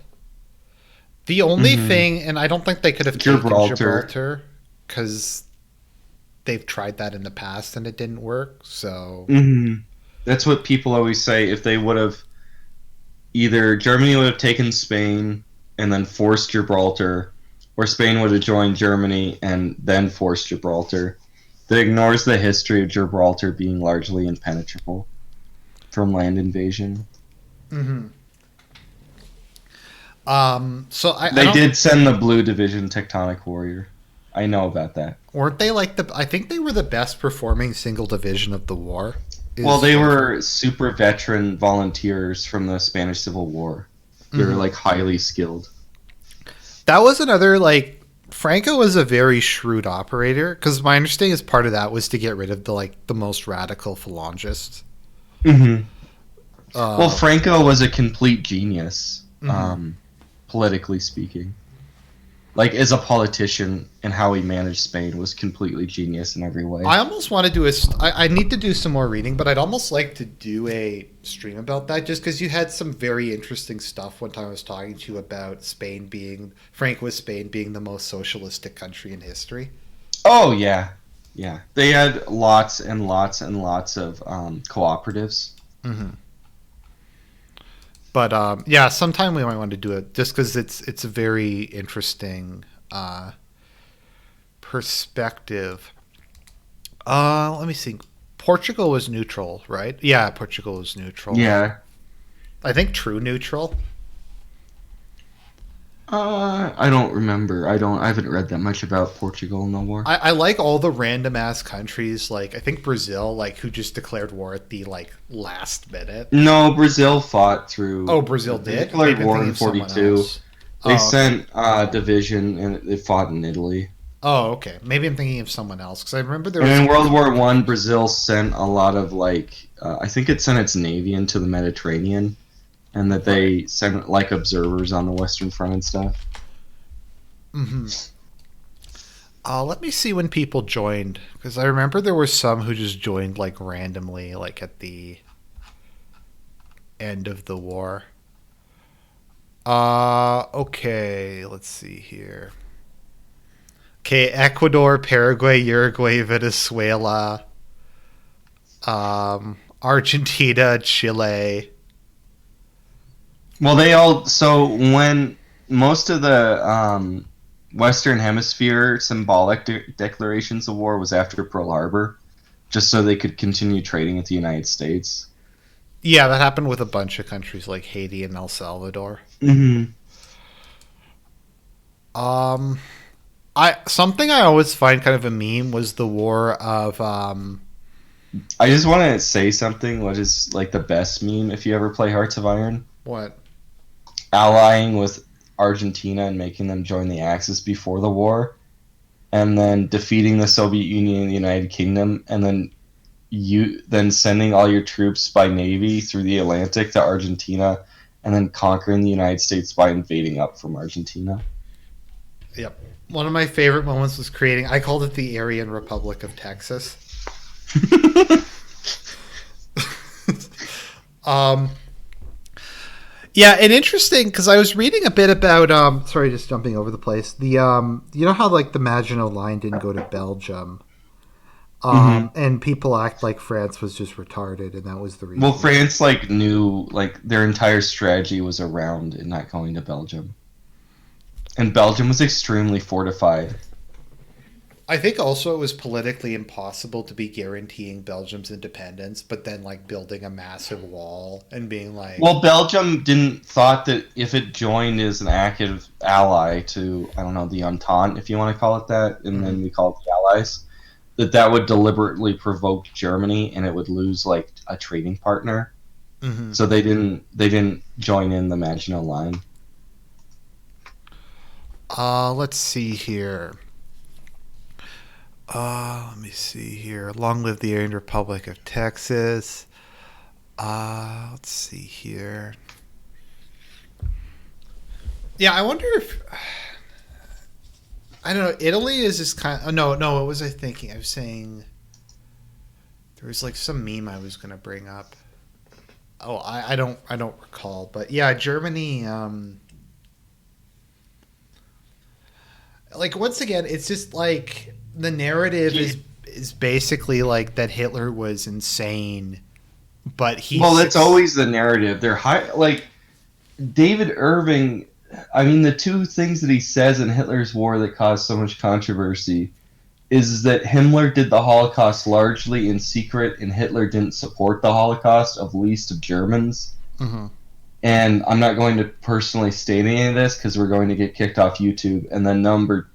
The only thing, and I don't think they could have taken Gibraltar, because they've tried that in the past and it didn't work. So that's what people always say. If they would have, either Germany would have taken Spain and then forced Gibraltar, or Spain would have joined Germany and then forced Gibraltar. That ignores the history of Gibraltar being largely impenetrable from land invasion. So they did send the Blue Division Tectonic Warrior. I know about that. Weren't they like I think they were the best performing single division of the war. Well, they were super veteran volunteers from the Spanish Civil War. They were like highly skilled. That was another Franco was a very shrewd operator, because my understanding is part of that was to get rid of the most radical phalangists. Well, Franco was a complete genius, politically speaking. As a politician and how he managed Spain was completely genius in every way. I almost want to do I need to do some more reading, but I'd almost like to do a stream about that, just because you had some very interesting stuff one time I was talking to you about Franco's Spain being the most socialistic country in history. Oh, yeah. Yeah. They had lots and lots and lots of cooperatives. But yeah, sometime we might want to do it, just because it's a very interesting perspective. Let me see. Portugal was neutral, right? Yeah, Portugal was neutral. Yeah. I think true neutral. I don't remember. I haven't read that much about Portugal in the war. I like all the random ass countries, I think Brazil, who just declared war at the last minute. No, Brazil fought through. Oh, Brazil did? They declared war in 42. They sent a division and they fought in Italy. Oh, okay. Maybe I'm thinking of someone else, because I remember there was. And in World War I, Brazil sent a lot of I think it sent its navy into the Mediterranean. And that they sent observers on the Western Front and stuff. Let me see when people joined, because I remember there were some who just joined randomly, at the end of the war. Okay, let's see here. Okay, Ecuador, Paraguay, Uruguay, Venezuela, Argentina, Chile. Well, so when most of the Western Hemisphere symbolic declarations of war was after Pearl Harbor, just so they could continue trading with the United States. Yeah, that happened with a bunch of countries like Haiti and El Salvador. Something I always find kind of a meme was the war of. I just want to say something. What is the best meme if you ever play Hearts of Iron? What? Allying with Argentina and making them join the Axis before the war, and then defeating the Soviet Union and the United Kingdom, and then sending all your troops by navy through the Atlantic to Argentina, and then conquering the United States by invading up from Argentina. Yep. One of my favorite moments was I called it the Aryan Republic of Texas. Yeah, and interesting, because I was reading a bit about sorry, just jumping over the place. The you know how the Maginot Line didn't go to Belgium, and people act like France was just retarded, and that was the reason. Well, France knew their entire strategy was around it not going to Belgium, and Belgium was extremely fortified. I think also it was politically impossible to be guaranteeing Belgium's independence, but then building a massive wall and being Well, Belgium thought that if it joined as an active ally to, I don't know, the Entente, if you want to call it that, and then we call it the Allies, that would deliberately provoke Germany and it would lose a trading partner. So they didn't join in the Maginot Line. Let's see here. Let me see here. Long live the Aryan Republic of Texas. Let's see here. Yeah, I wonder if I don't know. Italy is just kind of. Oh, no. What was I thinking? I was saying there was like some meme I was gonna bring up. Oh, I don't recall. But yeah, Germany. Like once again, it's just like the narrative is basically like that Hitler was insane, but he's Well, that's always the narrative. They're high, like David Irving. I mean, the two things that he says in Hitler's War that caused so much controversy is that Himmler did the Holocaust largely in secret, and Hitler didn't support the Holocaust, of least of Germans. Mm-hmm. And I'm not going to personally state any of this because we're going to get kicked off YouTube. And then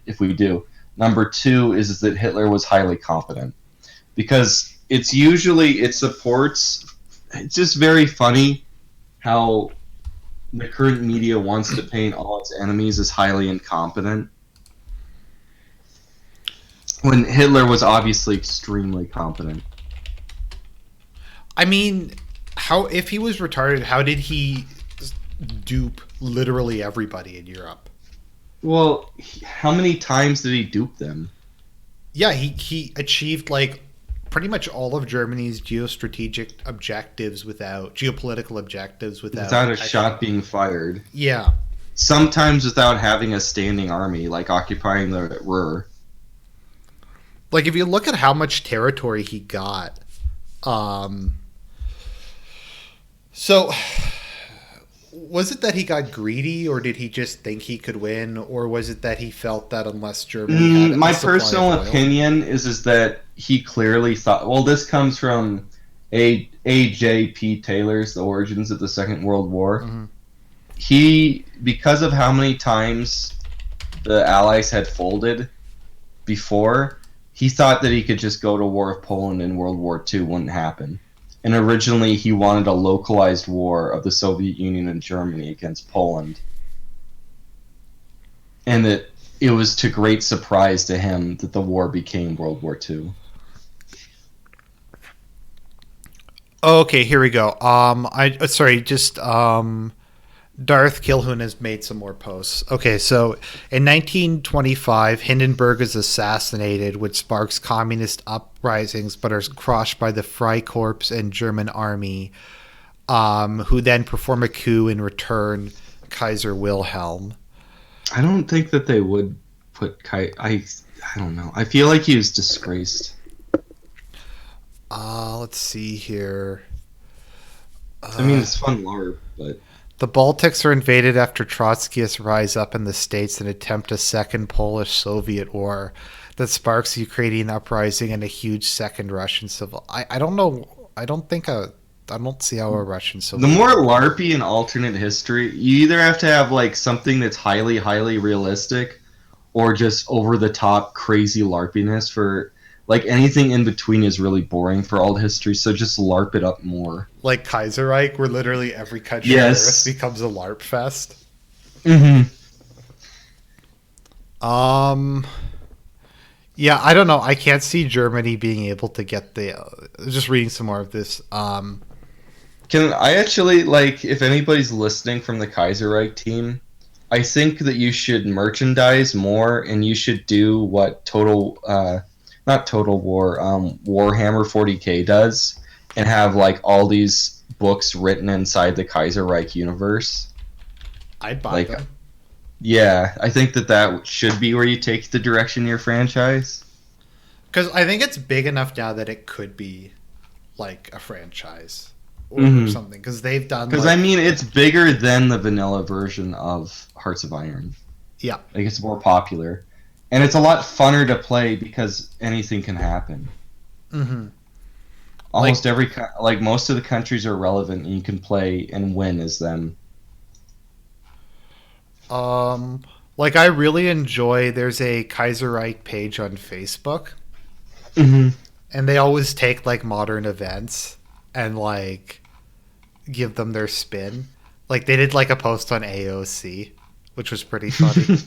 if we do, number two is that Hitler was highly competent, because it supports. It's just very funny how the current media wants to paint all its enemies as highly incompetent, when Hitler was obviously extremely competent. I mean, if he was retarded, how did he dupe literally everybody in Europe? Well, how many times did he dupe them? Yeah, he achieved like pretty much all of Germany's geopolitical objectives without Without a shot being fired. Yeah. Sometimes without having a standing army, like occupying the Ruhr. Like if you look at how much territory he got, so was it that he got greedy, or did he just think he could win, or was it that he felt that unless Germany had my personal opinion is that he clearly thought. Well, this comes from A.J.P. Taylor's The Origins of the Second World War. Mm-hmm. Because of how many times the Allies had folded before, he thought that he could just go to war with Poland and World War II wouldn't happen. And originally he wanted a localized war of the Soviet Union and Germany against Poland. And that it was to great surprise to him that the war became World War II. Okay, here we go. Darth Kilhoun has made some more posts. Okay, so in 1925, Hindenburg is assassinated, which sparks communist uprisings, but are crushed by the Freikorps and German army, who then perform a coup and return Kaiser Wilhelm. I don't think that they would put I don't know. I feel like he was disgraced. Let's see here. I mean, it's fun LARP, but... The Baltics are invaded after Trotskyists rise up in the States and attempt a second Polish-Soviet war that sparks the Ukrainian uprising and a huge second Russian civil. I don't know. I don't see how a Russian civil. The more LARPy and alternate history, you either have to have like something that's highly, highly realistic, or just over the top crazy LARPiness. For like anything in between is really boring for all history. So just LARP it up more. Like Kaiserreich, where literally every country on Earth becomes a LARP fest. Mm-hmm. Yeah, I don't know. I can't see Germany being able to get just reading some more of this. Can I actually, like, if anybody's listening from the Kaiserreich team, I think that you should merchandise more, and you should do what not Total War, Warhammer 40K does, and have like all these books written inside the Kaiserreich universe. I'd buy them. Yeah, I think that should be where you take the direction of your franchise. Because I think it's big enough now that it could be like a franchise or something. Because they've done. Because I mean, it's bigger than the vanilla version of Hearts of Iron. Yeah, like it's more popular, and it's a lot funner to play because anything can happen. Mm-hmm. Almost most of the countries are relevant, and you can play and win as them. Like I really enjoy. There's a Kaiserreich page on Facebook, and they always take like modern events and like give them their spin. Like they did like a post on AOC, which was pretty funny.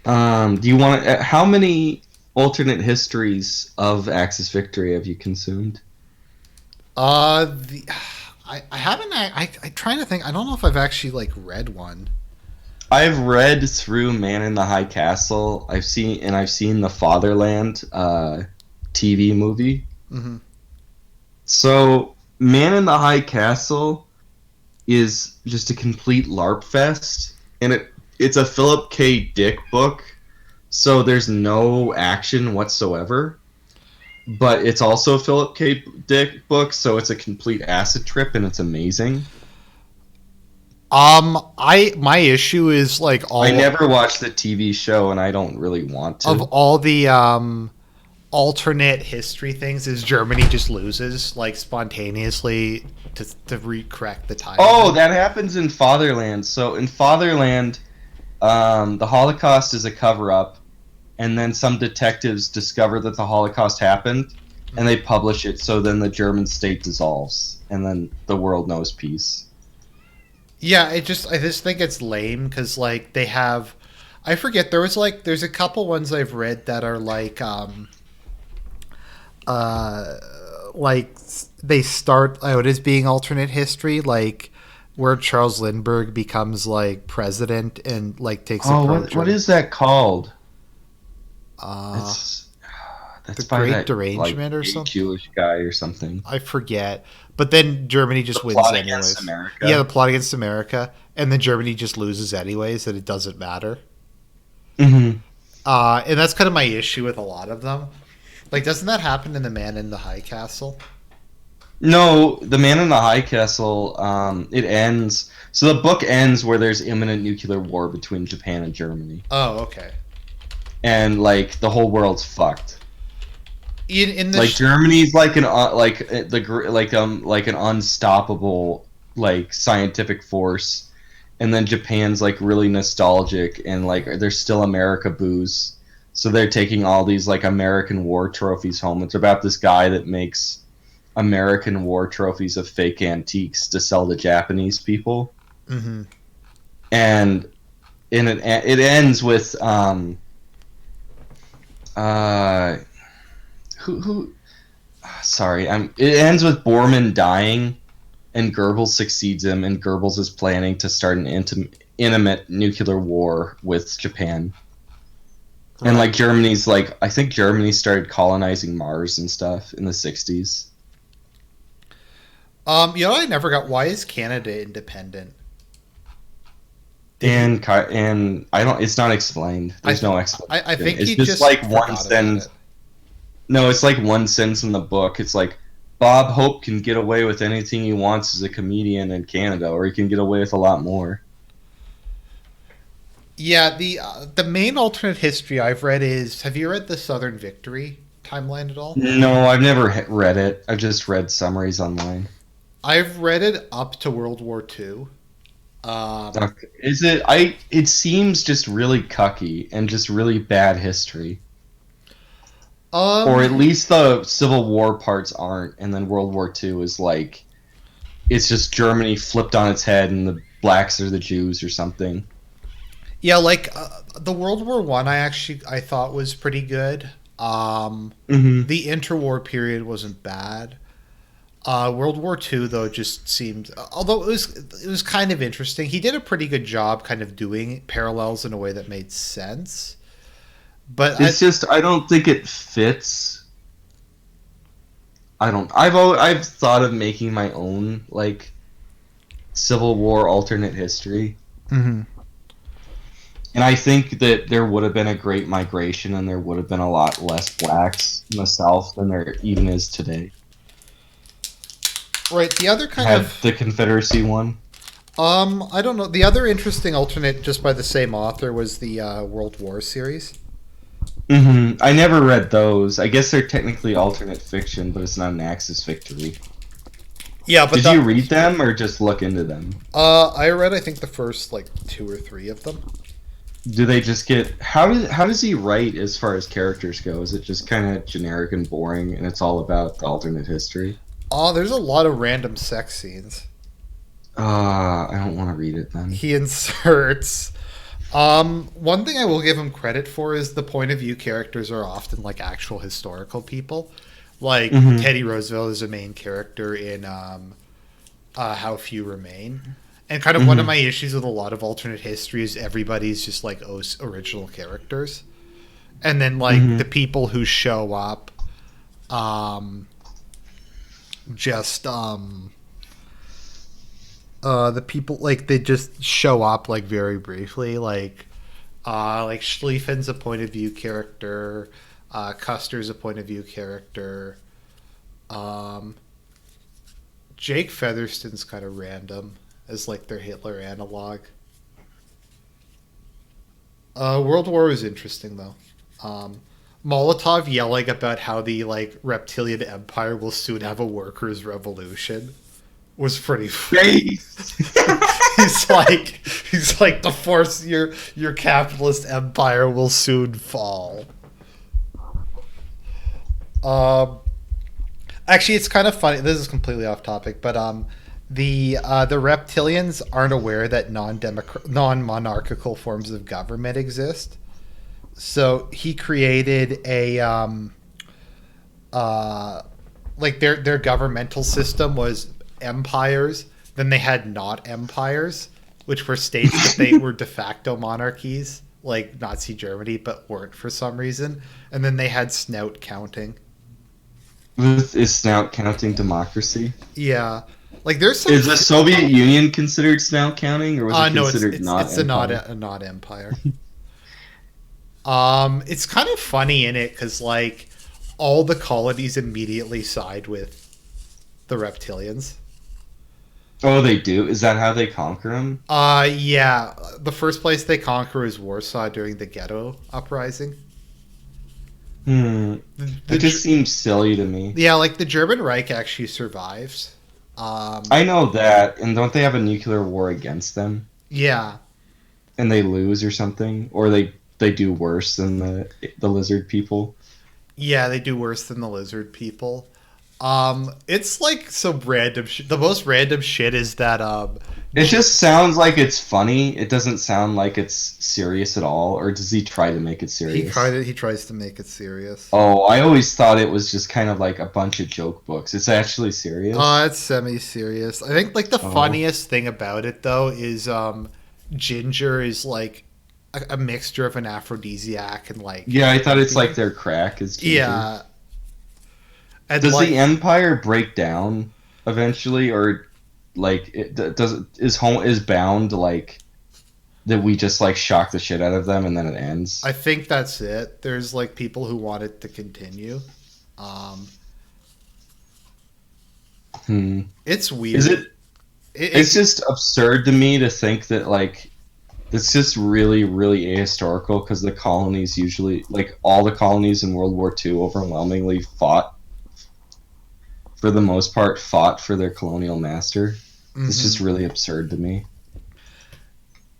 Do you want? How many alternate histories of Axis Victory have you consumed? The I haven't. I trying to think. I don't know if I've actually like read one. I've read through Man in the High Castle. I've seen the Fatherland TV movie. Hmm. So Man in the High Castle is just a complete LARP fest, and it's a Philip K. Dick book. So there's no action whatsoever. But it's also a Philip K. Dick book, so it's a complete acid trip, and it's amazing. I my issue is like I never watched the TV show, and I don't really want to. of all the alternate history things is Germany just loses like spontaneously to correct the time. Oh, that happens in Fatherland. So in Fatherland, the Holocaust is a cover-up, and then some detectives discover that the Holocaust happened, and they publish it. So then the German state dissolves, and then the world knows peace. Yeah, I just think it's lame because like they have, I forget there's a couple ones I've read that are uh like they start out as being alternate history like where Charles Lindbergh becomes like president and like takes Oh, approach what of is that called? uh It's the that's by Great that like Derangement or gay something. Jewish guy or something. I forget, but then Germany The just wins Plot Against anyways. America. Yeah, the plot against America, and then Germany just loses anyways, and it doesn't matter. Hmm. And that's kind of my issue with a lot of them. Like, doesn't that happen in The Man in the High Castle? No, the Man in the High Castle. It ends. So the book ends where there's imminent nuclear war between Japan and Germany, Oh, okay. and like the whole world's fucked. In the Like Germany's like an like an unstoppable like scientific force, and then Japan's like really nostalgic and like there's still America booze, so they're taking all these like American war trophies home. It's about this guy that makes American war trophies of fake antiques to sell to Japanese people, hmm and it ends with uh who sorry, it ends with Bormann dying and Goebbels succeeds him, and Goebbels is planning to start an intimate nuclear war with Japan. And like Germany's like I think Germany started colonizing Mars and stuff in the 60s. You know, I never got. Why is Canada independent? And I don't. It's not explained. There's no explanation. I think It's he just just like forgot one about sentence. it. No, it's like one sentence in the book. It's like Bob Hope can get away with anything he wants as a comedian in Canada, or he can get away with a lot more. Yeah, the main alternate history I've read is. Have you read the Southern Victory timeline at all? No, I've never read it. I've just read summaries online. I've read it up to World War II. Um, Okay. Is it? I. It seems just really cucky and just really bad history. Or at um, least the Civil War parts aren't, and then World War II is like it's just Germany flipped on its head, and the blacks are the Jews or something. yeah, like the World War One, I thought was pretty good. Hmm. The interwar period wasn't bad. World War Two though just seemed, although it was kind of interesting. He did a pretty good job, kind of doing parallels in a way that made sense. But It's just I don't think it fits. I don't. I've thought of making my own like Civil War alternate history, Mhm. and I think that there would have been a great migration, and there would have been a lot less blacks in the South than there even is today. Right, the other kind Had of the Confederacy won. I don't know. The other interesting alternate, just by the same author, was the World War series. I never read those. I guess they're technically alternate fiction, but it's not an Axis victory. Yeah, but Did you read them or just look into them? I read I think the first like two or three of them. Do they just get how does he write as far as characters go? Is it just kind of generic and boring, and it's all about the alternate history? Oh, there's a lot of random sex scenes. I don't want to read it then. He inserts One thing I will give him credit for is the point of view characters are often like actual historical people. Like Hmm. Teddy Roosevelt is a main character in How Few Remain. And kind of one of Hmm. my issues with a lot of alternate history is everybody's just like original characters. And then like Hmm. the people who show up um just the people like they just show up like very briefly like Schlieffen's a point of view character, Custer's a point of view character. Um, Jake Featherston's kind of random as like their Hitler analog. World War was interesting though. Um, Molotov yelling about how the like reptilian empire will soon have a workers' revolution was pretty funny. Great. he's he's like the force your capitalist empire will soon fall. Um, Actually, it's kind of funny. This is completely off topic, but the reptilians aren't aware that non monarchical forms of government exist. So he created a uh, like their governmental system was empires. Then they had not empires, which were states that they were de facto monarchies, like Nazi Germany, but weren't for some reason. And then they had snout counting. Is snout counting democracy? Yeah, like there's some. Is the Soviet Union considered snout counting, or was it No, considered not it's a not empire? a not empire. It's kind of funny in it because like all the colonies immediately side with the reptilians. Oh, they do. Is that how they conquer them? Yeah, the first place they conquer is Warsaw during the Ghetto Uprising. Hmm. The It just seems silly to me. Yeah, like the German Reich actually survives. I know that, and don't they have a nuclear war against them, Yeah, and they lose or something, or they do worse than the lizard people? yeah, they do worse than the lizard people. It's like some random shit. The most random shit is that It just sounds like it's funny. It doesn't sound like it's serious at all. Or does he try to make it serious? he tries to make it serious. Oh, I always thought it was just kind of like a bunch of joke books. It's actually serious. It's semi-serious. I think like the Oh. funniest thing about it though is ginger is like a mixture of an aphrodisiac and like Yeah, I thought it's like their crack is ginger. yeah, and Does like the empire break down eventually, or like is bound like that we just like shock the shit out of them and then it ends? I think that's it. There's like people who want it to continue. Um, Hmm. it's weird. Is it? It, It's it, just absurd to me to think that like it's just really really ahistorical because the colonies usually like all the colonies in World War II overwhelmingly fought for the most part fought for their colonial master. It's just mhm. really absurd to me.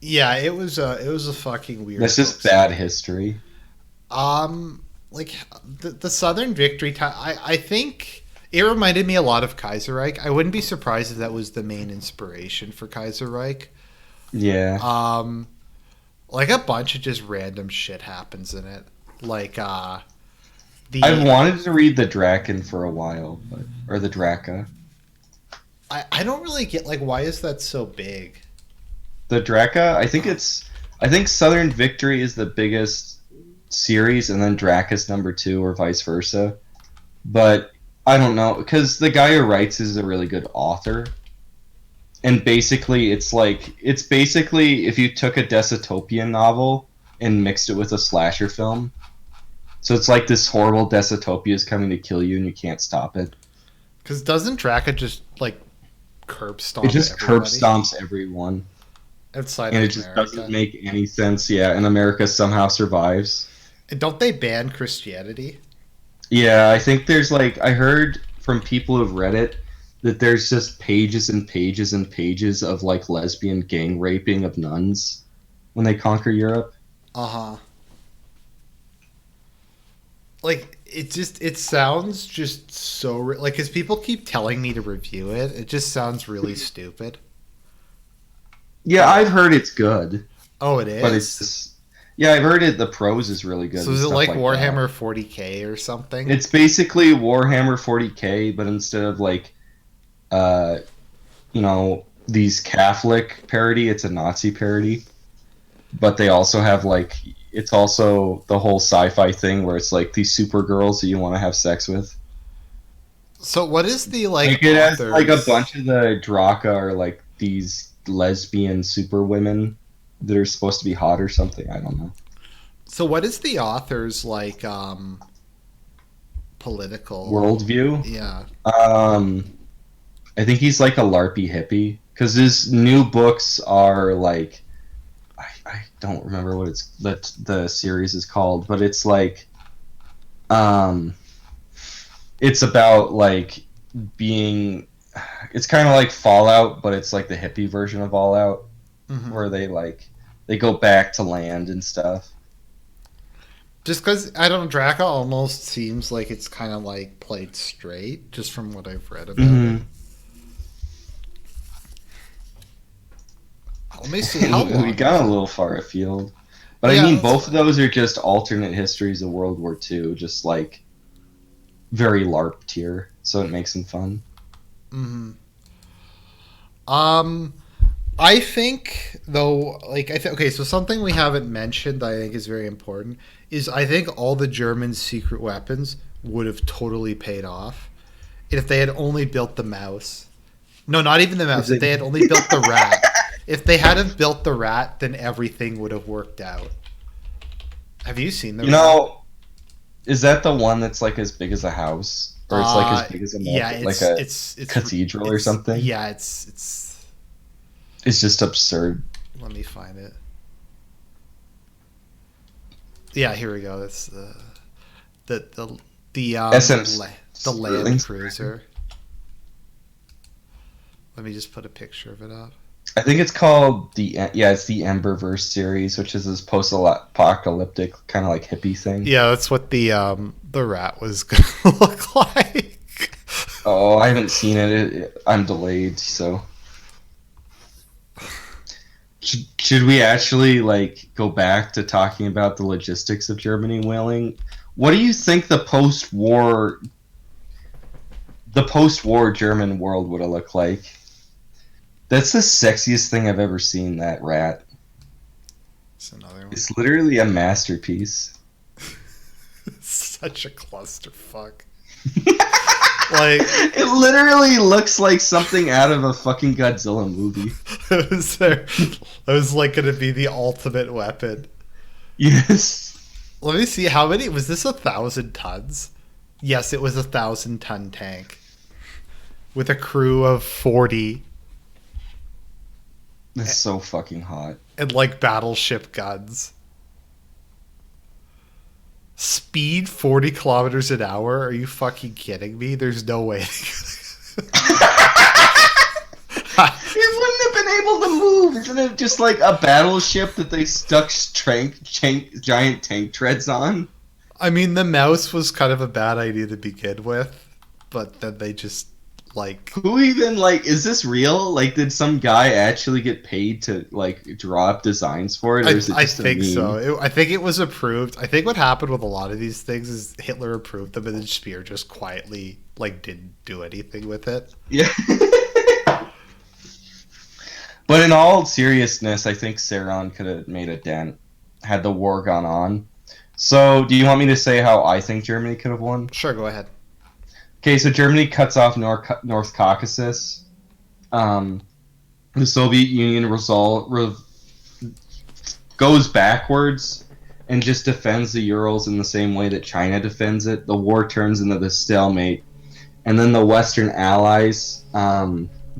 Yeah, it was a fucking weird. That's just Book. bad history. Like the Southern Victory time. I think it reminded me a lot of Kaiserreich. I wouldn't be surprised if that was the main inspiration for Kaiserreich. Yeah. Um, like a bunch of just random shit happens in it. Like I've the wanted to read the Draken for a while, or the Draca. I don't really get like why is that so big? The Draca, I think Southern Victory is the biggest series, and then Draca's number two, or vice versa. But I don't know because the guy who writes is a really good author, and basically it's basically if you took a dystopian novel and mixed it with a slasher film. So it's like this horrible dystopia is coming to kill you, and you can't stop it. Because doesn't Draca just like curb It stomp just curb everybody stomps everyone, outside and of it just doesn't America? make any sense. Yeah, and America somehow survives. And don't they ban Christianity? Yeah, I think there's like I heard from people who've read it that there's just pages and pages and pages of like lesbian gang raping of nuns when they conquer Europe. Uh huh. Like it sounds just so like because people keep telling me to review it. It just sounds really stupid. Yeah, I've heard it's good. Oh, it but it's is. just, yeah, I've heard it. The prose is really good So and is it stuff like like that. Warhammer 40K or something? It's basically Warhammer 40K, but instead of like uh, these Catholic parody, it's a Nazi parody. But they also have like it's also the whole sci-fi thing where it's like these super girls that you want to have sex with. So what is the Like like it has like a authors? bunch of the Draca are like these lesbian super women that are supposed to be hot or something. I don't know. So what is the authors like political? Worldview. Yeah. Um, I think he's like a LARPy hippie because his new books are like I don't remember what it's that the series is called, but it's like um, it's about like being it's kind of like Fallout, but it's like the hippie version of Fallout Hmm. where they go back to land and stuff. Just because I don't, Draca almost seems like it's kind of like played straight, just from what I've read about it. Hmm. Let me see how We long is got a it. little far afield, but I Yeah, mean that's both of fine. those are just alternate histories of World War II, just like very LARP tier, so it makes them fun. Hmm. Um, I think though, like I think okay, so something we haven't mentioned that I think is very important is I think all the German secret weapons would have totally paid off if they had only built the mouse. No, not even the If mouse. If they, they had only built the rat. If they hadn't built the rat, then everything would have worked out. Have you seen the you rat? know, is that the one that's like as big as a house, or it's like as big as a Yeah, like a it's cathedral or something? yeah, it's. It's just absurd. Let me find it. Yeah, here we go. It's the the the SM the Land Sterling's. Cruiser. Let me just put a picture of it up. I think it's called it's the Emberverse series, which is this post-apocalyptic kind of like hippie thing. Yeah, that's what the rat was gonna look like. Oh, I haven't seen it. I'm delayed, so should we actually like go back to talking about the logistics of Germany whaling? What do you think the post-war German world would have looked like? That's the sexiest thing I've ever seen. That rat. It's another one. It's literally a masterpiece. Such a clusterfuck. Like It literally looks like something out of a fucking Godzilla movie. it was there. It was like going to be the ultimate weapon. Yes. Let me see how many was this 1,000 tons? Yes, it was 1,000 ton tank with a crew of 40 That's so fucking hot. and like battleship guns. Speed 40 kilometers an hour? Are you fucking kidding me? There's no way. It wouldn't have been able to move. Isn't it just like a battleship that they stuck giant tank treads on? I mean, the mouse was kind of a bad idea to begin with, but then they just like Who even like is this real? Like, did some guy actually get paid to like draw up designs for it, or is it I just a think so. meme? I think it was approved. I think what happened with a lot of these things is Hitler approved them, and then Spear just quietly like didn't do anything with it. Yeah. But in all seriousness, I think Saron could have made a dent had the war gone on. So, do you want me to say how I think Germany could have won? Sure, go ahead. Okay, so Germany cuts off North Caucasus. Um, the Soviet Union goes backwards and just defends the Urals in the same way that China defends it. The war turns into this stalemate, and then the Western Allies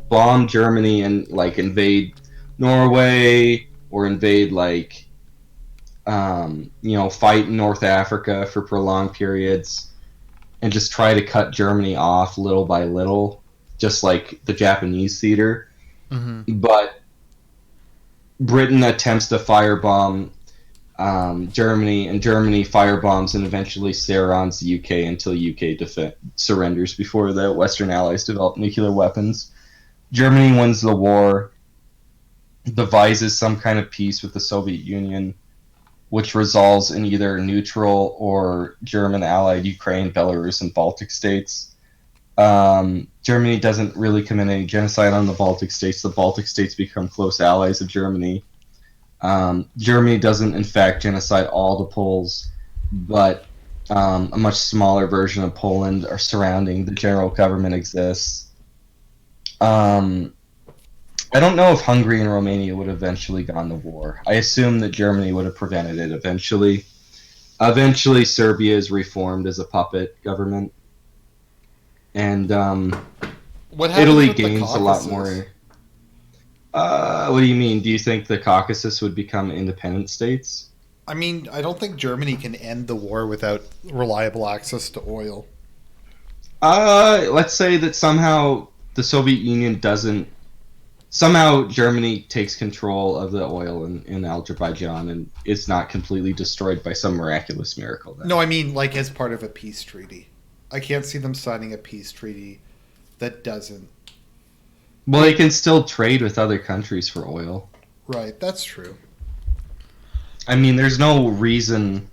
bomb Germany and like invade Norway or invade like fight in North Africa for prolonged periods and just try to cut Germany off little by little, just like the Japanese theater. Mm-hmm. But Britain attempts to firebomb Germany, and Germany firebombs and eventually Saron's the UK until UK surrenders before the Western Allies develop nuclear weapons. Germany wins the war. devises some kind of peace with the Soviet Union, which resolves in either neutral or German allied Ukraine, Belarus, and Baltic states. Germany doesn't really commit any genocide on the Baltic states. The Baltic states become close allies of Germany. Germany doesn't, in fact, genocide all the Poles, but a much smaller version of Poland or surrounding the general government exists. I don't know if Hungary and Romania would have eventually gone to war. I assume that Germany would have prevented it eventually. Eventually, Serbia is reformed as a puppet government, and What happens Italy with the gains a lot Caucasus? more. What do you mean? Do you think the Caucasus would become independent states? I mean, I don't think Germany can end the war without reliable access to oil. Let's say that somehow the Soviet Union doesn't. Somehow Germany takes control of the oil in Azerbaijan and it's not completely destroyed by some miraculous miracle. Then. No, I mean like as part of a peace treaty. I can't see them signing a peace treaty that doesn't. Well, they can still trade with other countries for oil. Right, that's true. I mean, there's no reason.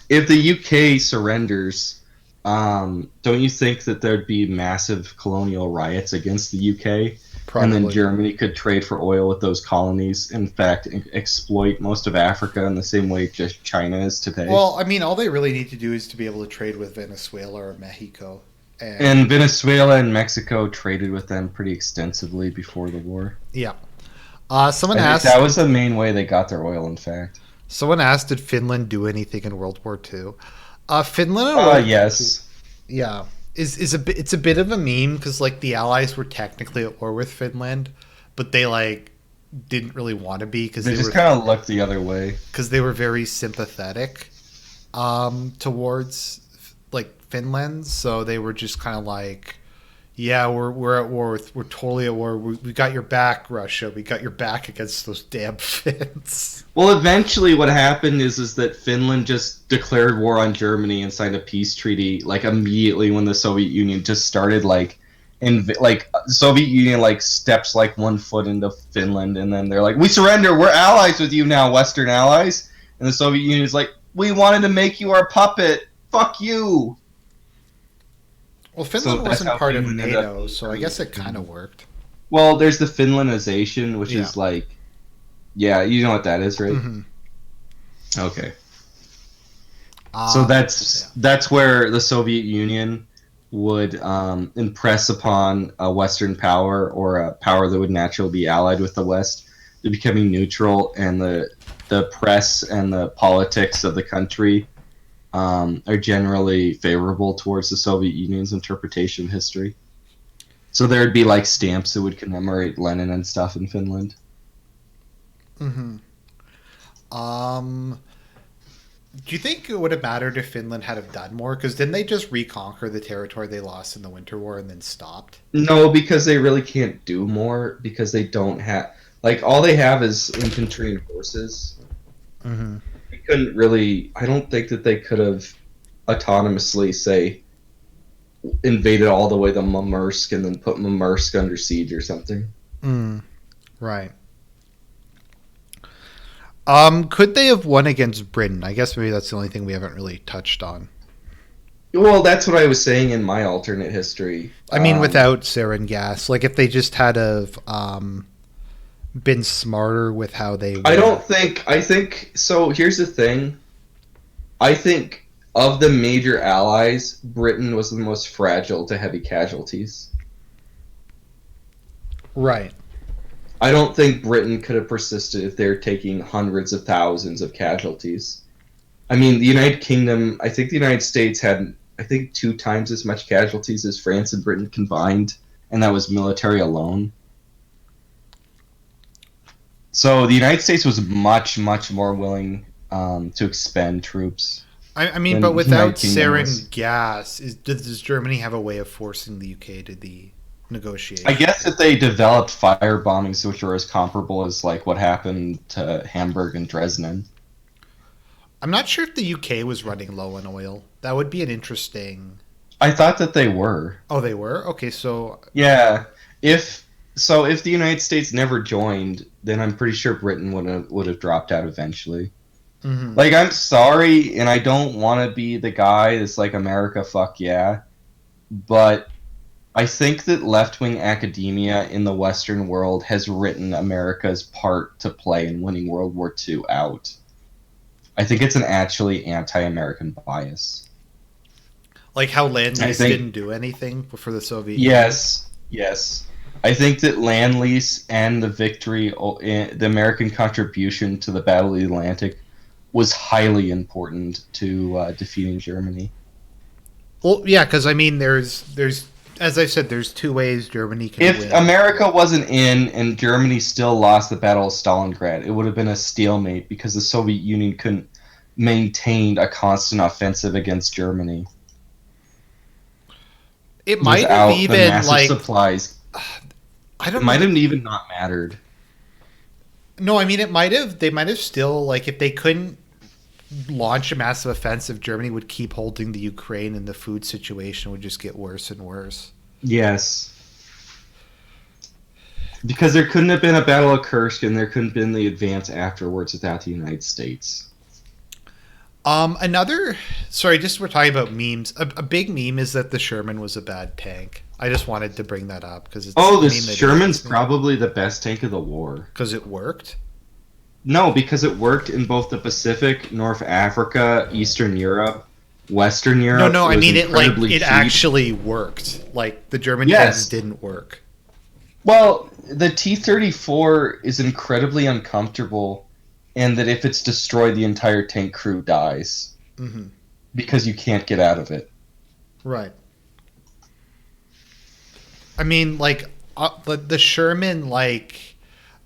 If the UK surrenders, don't you think that there'd be massive colonial riots against the UK? Probably. And then Germany could trade for oil with those colonies. In fact, exploit most of Africa in the same way just China is today. Well, I mean, all they really need to do is to be able to trade with Venezuela or Mexico. And Venezuela and Mexico traded with them pretty extensively before the war. Yeah. Someone I think asked. that was the main way they got their oil, in fact. Someone asked, did Finland do anything in World War II? Finland in World War Yes. II, yeah, is a bit. It's a bit of a meme because like the Allies were technically at war with Finland, but they like didn't really want to be because They they just were kind of looked the other way. because they were very sympathetic towards like Finland. So they were just kind of like, yeah, we're at war with, we're totally at war. We got your back, Russia. We got your back against those damn Finns. Well, eventually, what happened is that Finland just declared war on Germany and signed a peace treaty like immediately when the Soviet Union just started like Soviet Union like steps like 1 foot into Finland and then they're like, we surrender. We're allies with you now, Western allies. And the Soviet Union is like, we wanted to make you our puppet. Fuck you. Well, Finland So that's wasn't how part of Finland ended up NATO, being so I guess it kind of worked. Well, there's the Finlandization, which Yeah. is like, yeah, you know what that is, right? Mm-hmm. Okay. So that's where the Soviet Union would impress upon a Western power or a power that would naturally be allied with the West to becoming neutral, and the press and the politics of the country are generally favorable towards the Soviet Union's interpretation of history. So there'd be like stamps that would commemorate Lenin and stuff in Finland. Mm-hmm. Do you think it would have mattered if Finland had have done more? Because didn't they just reconquer the territory they lost in the Winter War and then stopped? No, because they really can't do more because they don't have like all they have is infantry and horses. Mm-hmm. They couldn't really. I don't think that they could have autonomously say invaded all the way to Murmansk and then put Murmansk under siege or something. Right. Could they have won against Britain? I guess maybe that's the only thing we haven't really touched on. Well, that's what I was saying in my alternate history. I mean, without sarin gas, like if they just had have been smarter with how they. I don't think. I think so. Here's the thing. I think of the major allies, Britain was the most fragile to heavy casualties. Right. I don't think Britain could have persisted if they're taking hundreds of thousands of casualties. I mean, the United Kingdom, I think the United States had, I think, 2 times as much casualties as France and Britain combined, and that was military alone. So the United States was much, much more willing to expend troops. I mean, but without sarin gas, does Germany have a way of forcing the UK to the negotiation? I guess if they developed fire bombings, which were as comparable as like what happened to Hamburg and Dresden. I'm not sure if the UK was running low on oil. That would be an interesting. I thought that they were. Oh, they were? Okay, so Yeah, if So if the United States never joined, then I'm pretty sure Britain would have dropped out eventually. Hmm. Like, I'm sorry, and I don't want to be the guy that's like, America, fuck yeah, but I think that left-wing academia in the Western world has written America's part to play in winning World War II out. I think it's an actually anti-American bias. Like how Land I Lease think, didn't do anything for the Soviet Union. yes, yes. I think that Land Lease and the victory, the American contribution to the Battle of the Atlantic, was highly important to defeating Germany. Well, yeah, because I mean, there's as I said, there's two ways Germany can If win. America wasn't in and Germany still lost the Battle of Stalingrad, it would have been a stalemate because the Soviet Union couldn't maintain a constant offensive against Germany It might have without the even massive like supplies. I It don't know. might have even not mattered. No, I mean it might have. They might have still like if they couldn't launch a massive offensive, Germany would keep holding the Ukraine, and the food situation would just get worse and worse. Yes. Because there couldn't have been a Battle of Kursk and there couldn't have been the advance afterwards without the United States. Another, sorry, just we're talking about memes. A big meme is that the Sherman was a bad tank. I just wanted to bring that up because it's Oh, a the meme that Sherman's irritates me probably the best tank of the war. because it worked. No, because it worked in both the Pacific, North Africa, Eastern Europe, Western No, Europe. no, It I was mean it like incredibly it cheap. actually worked. Like the German tanks Yes. didn't work. Well, the T-34 is incredibly uncomfortable, and that if it's destroyed, the entire tank crew dies Hmm. because you can't get out of it. Right. I mean, like the Sherman, like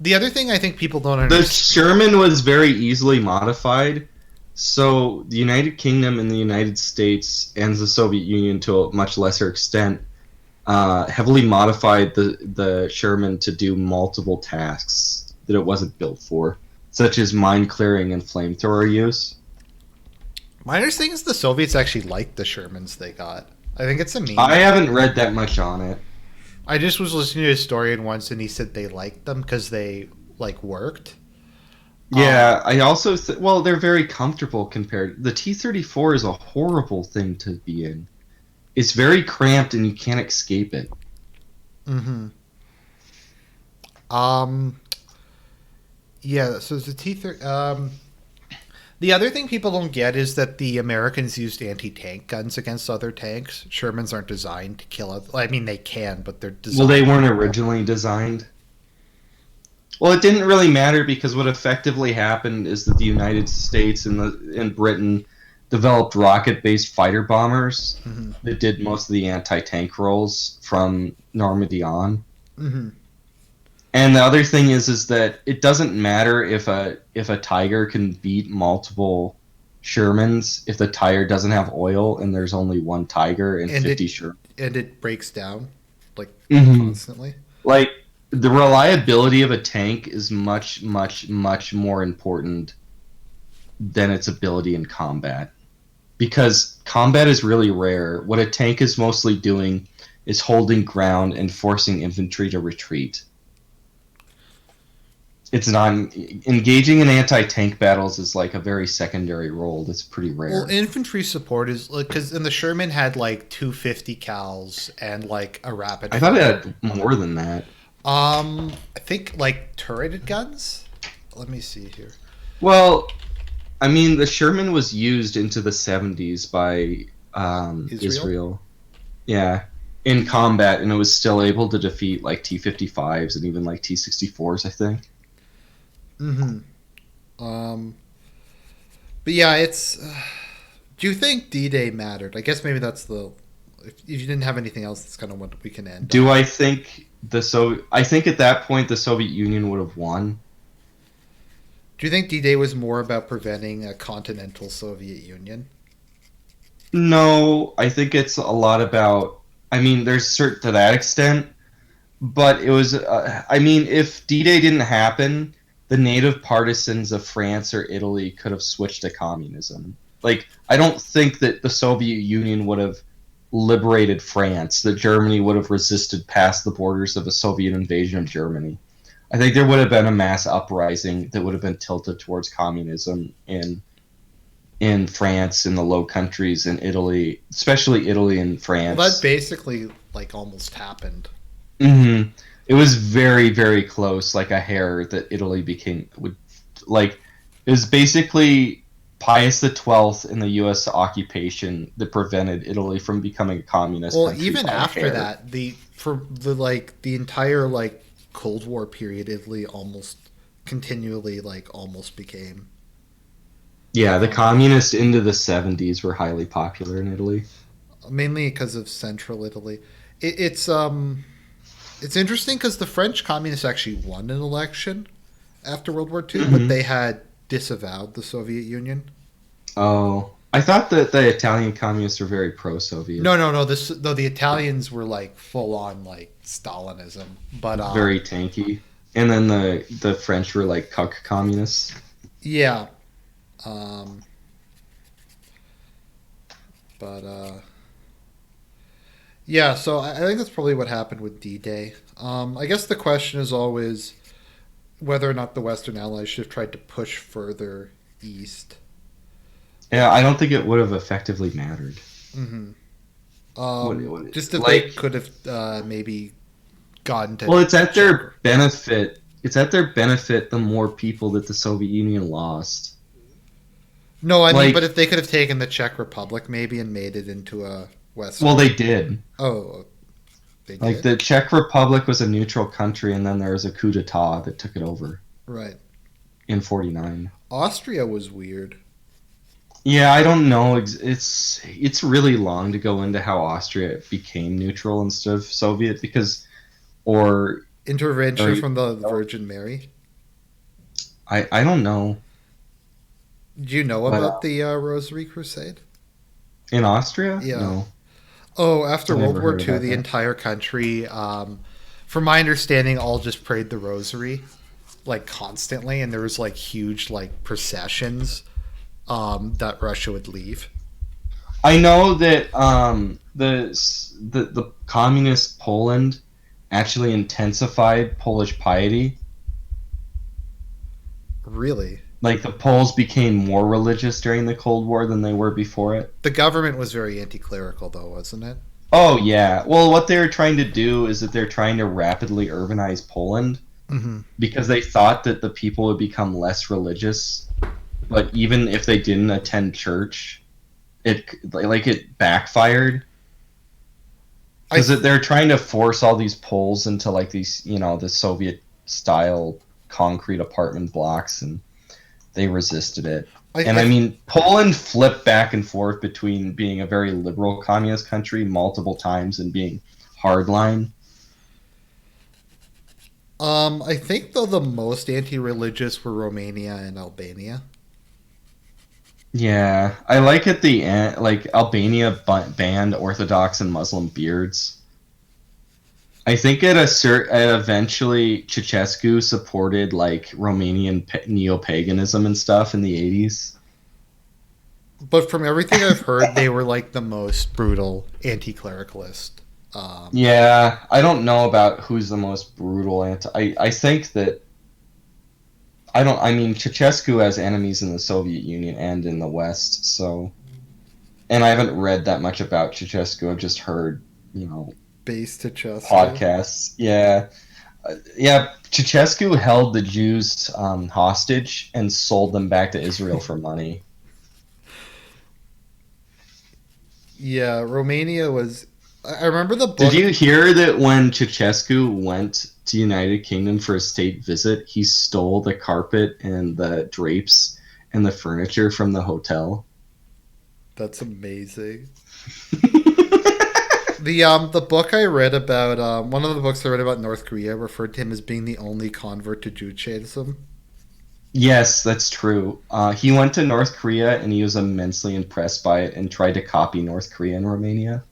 the other thing I think people don't The understand. Sherman was very easily modified, so the United Kingdom and the United States and the Soviet Union, to a much lesser extent, heavily modified the Sherman to do multiple tasks that it wasn't built for, such as mine clearing and flamethrower use. My understanding is the Soviets actually liked the Shermans they got. I think it's a I meme. haven't read that much on it. I just was listening to a historian once, and he said they liked them because they like worked. Yeah, I also well, they're very comfortable compared. The T-34 is a horrible thing to be in. It's very cramped and you can't escape it. Mm-hmm. Um. Yeah. So the T-30. The other thing people don't get is that the Americans used anti-tank guns against other tanks. Shermans aren't designed to kill other. I mean, they can, but they're designed. Well, they weren't originally designed. Well, it didn't really matter because what effectively happened is that the United States and Britain developed rocket-based fighter bombers Mm-hmm. that did most of the anti-tank roles from Normandy on. Mm-hmm. And the other thing is that it doesn't matter if a Tiger can beat multiple Shermans if the tire doesn't have oil and there's only one Tiger and 50 Shermans. And it breaks down like Mm-hmm. constantly. Like, the reliability of a tank is much, much, much more important than its ability in combat. Because combat is really rare. What a tank is mostly doing is holding ground and forcing infantry to retreat. It's not engaging in anti-tank battles is like a very secondary role that's pretty rare. Well, infantry support is like because and the Sherman had like 250 cals and like a rapid. I thought it fire. had more than that. I think like turreted guns. Let me see here. Well, I mean, the Sherman was used into the 70s by Israel. Yeah, in combat, and it was still able to defeat like T-55s and even like T-64s, I think. Mm-hmm. But yeah, it's. Do you think D-Day mattered? I guess maybe that's the. If you didn't have anything else, that's kind of what we can end. Do I think I think at that point the Soviet Union would have won. Do you think D-Day was more about preventing a continental Soviet Union? No, I think it's a lot about. I mean, there's certain to that extent, but it was. I mean, if D-Day didn't happen, the native partisans of France or Italy could have switched to communism. Like, I don't think that the Soviet Union would have liberated France, that Germany would have resisted past the borders of a Soviet invasion of Germany. I think there would have been a mass uprising that would have been tilted towards communism in France, in the Low Countries, in Italy, especially Italy and Well, that France. basically like almost happened. It was very, very close, like a hair that Italy became would like. It was basically Pius XII in the U.S. occupation that prevented Italy from becoming a communist Well, country even by a after hair. that, the entire like Cold War period, Italy almost continually like almost became a Yeah, the communist, communists into the 70s were highly popular in Italy. mainly because of Central Italy. It's interesting because the French communists actually won an election after World War II, but Hmm. they had disavowed the Soviet Union. Oh, I thought that the Italian communists were very pro-Soviet, No, no, no. This though the Italians were like full on like Stalinism, but very tanky, and then the French were like cuck communists. yeah, um, but yeah. So I think that's probably what happened with D-Day. I guess the question is always whether or not the Western Allies should have tried to push further east. Yeah, I don't think it would have effectively mattered. Hmm What Just if they like could have maybe gotten to well, it's at check. their benefit. It's at their benefit the more people that the Soviet Union lost. No, I mean, but Like, if they could have taken the Czech Republic maybe and made it into a well, Western. they did. Oh, they Like did. the Czech Republic was a neutral country, and then there was a coup d'état that took it over Right. in '49. Austria was weird. Yeah, I don't know. It's really long to go into how Austria became neutral instead of Soviet because or Intervention you from the Virgin Mary. I don't know, Do you know but about the Rosary Crusade? in Austria, Yeah. no, Oh, after I World never War heard II, about the that. entire country, from my understanding, all just prayed the Rosary like constantly, and there was like huge like processions that Russia would leave. I know that the communist Poland actually intensified Polish piety. Really, Like the Poles became more religious during the Cold War than they were before it. the government was very anti-clerical, though, wasn't it? Oh yeah. Well, what they're trying to do is that they're trying to rapidly urbanize Poland Hmm because they thought that the people would become less religious. But even if they didn't attend church, it backfired I because they're trying to force all these Poles into like these the Soviet style concrete apartment blocks, and they resisted it. I, And I I mean, Poland flipped back and forth between being a very liberal communist country multiple times and being hardline. I think though the most anti-religious were Romania and Albania. Yeah, I like at the end, like Albania banned Orthodox and Muslim beards. I think eventually Ceausescu supported like Romanian neo-paganism and stuff in the 80s. But from everything I've heard, they were like the most brutal anti-clericalist. Um, Yeah, I don't know about who's the most brutal anti. I think that I don't. I mean, Ceausescu has enemies in the Soviet Union and in the West, so. And I haven't read that much about Ceausescu. I've just heard, Base to Chescu. podcasts. Yeah, yeah. Ceausescu held the Jews hostage and sold them back to Israel for money. Yeah, Romania was. I remember the Did book. you hear that when Ceausescu went to United Kingdom for a state visit, he stole the carpet and the drapes and the furniture from the hotel? That's amazing. The book I read about one of the books I read about North Korea referred to him as being the only convert to Judaism. Yes, that's true. He went to North Korea and he was immensely impressed by it and tried to copy North Korea and Romania.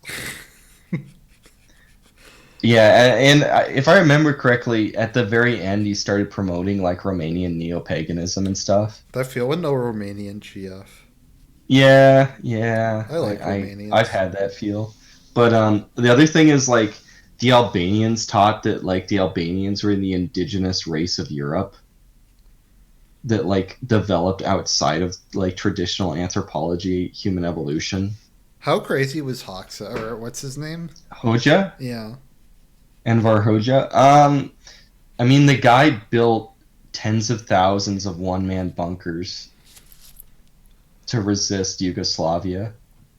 Yeah, and if I remember correctly, at the very end, he started promoting like Romanian neo-paganism and stuff. I feel with no Romanian GF. Yeah, yeah, I like I've Romanians. had that feel. But the other thing is like the Albanians taught that like the Albanians were the indigenous race of Europe that like developed outside of like traditional anthropology, human evolution. How crazy was Hoxha, or what's his name? Hoja Yeah. Anvar Hoja. I mean the guy built tens of thousands of one-man bunkers to resist Yugoslavia.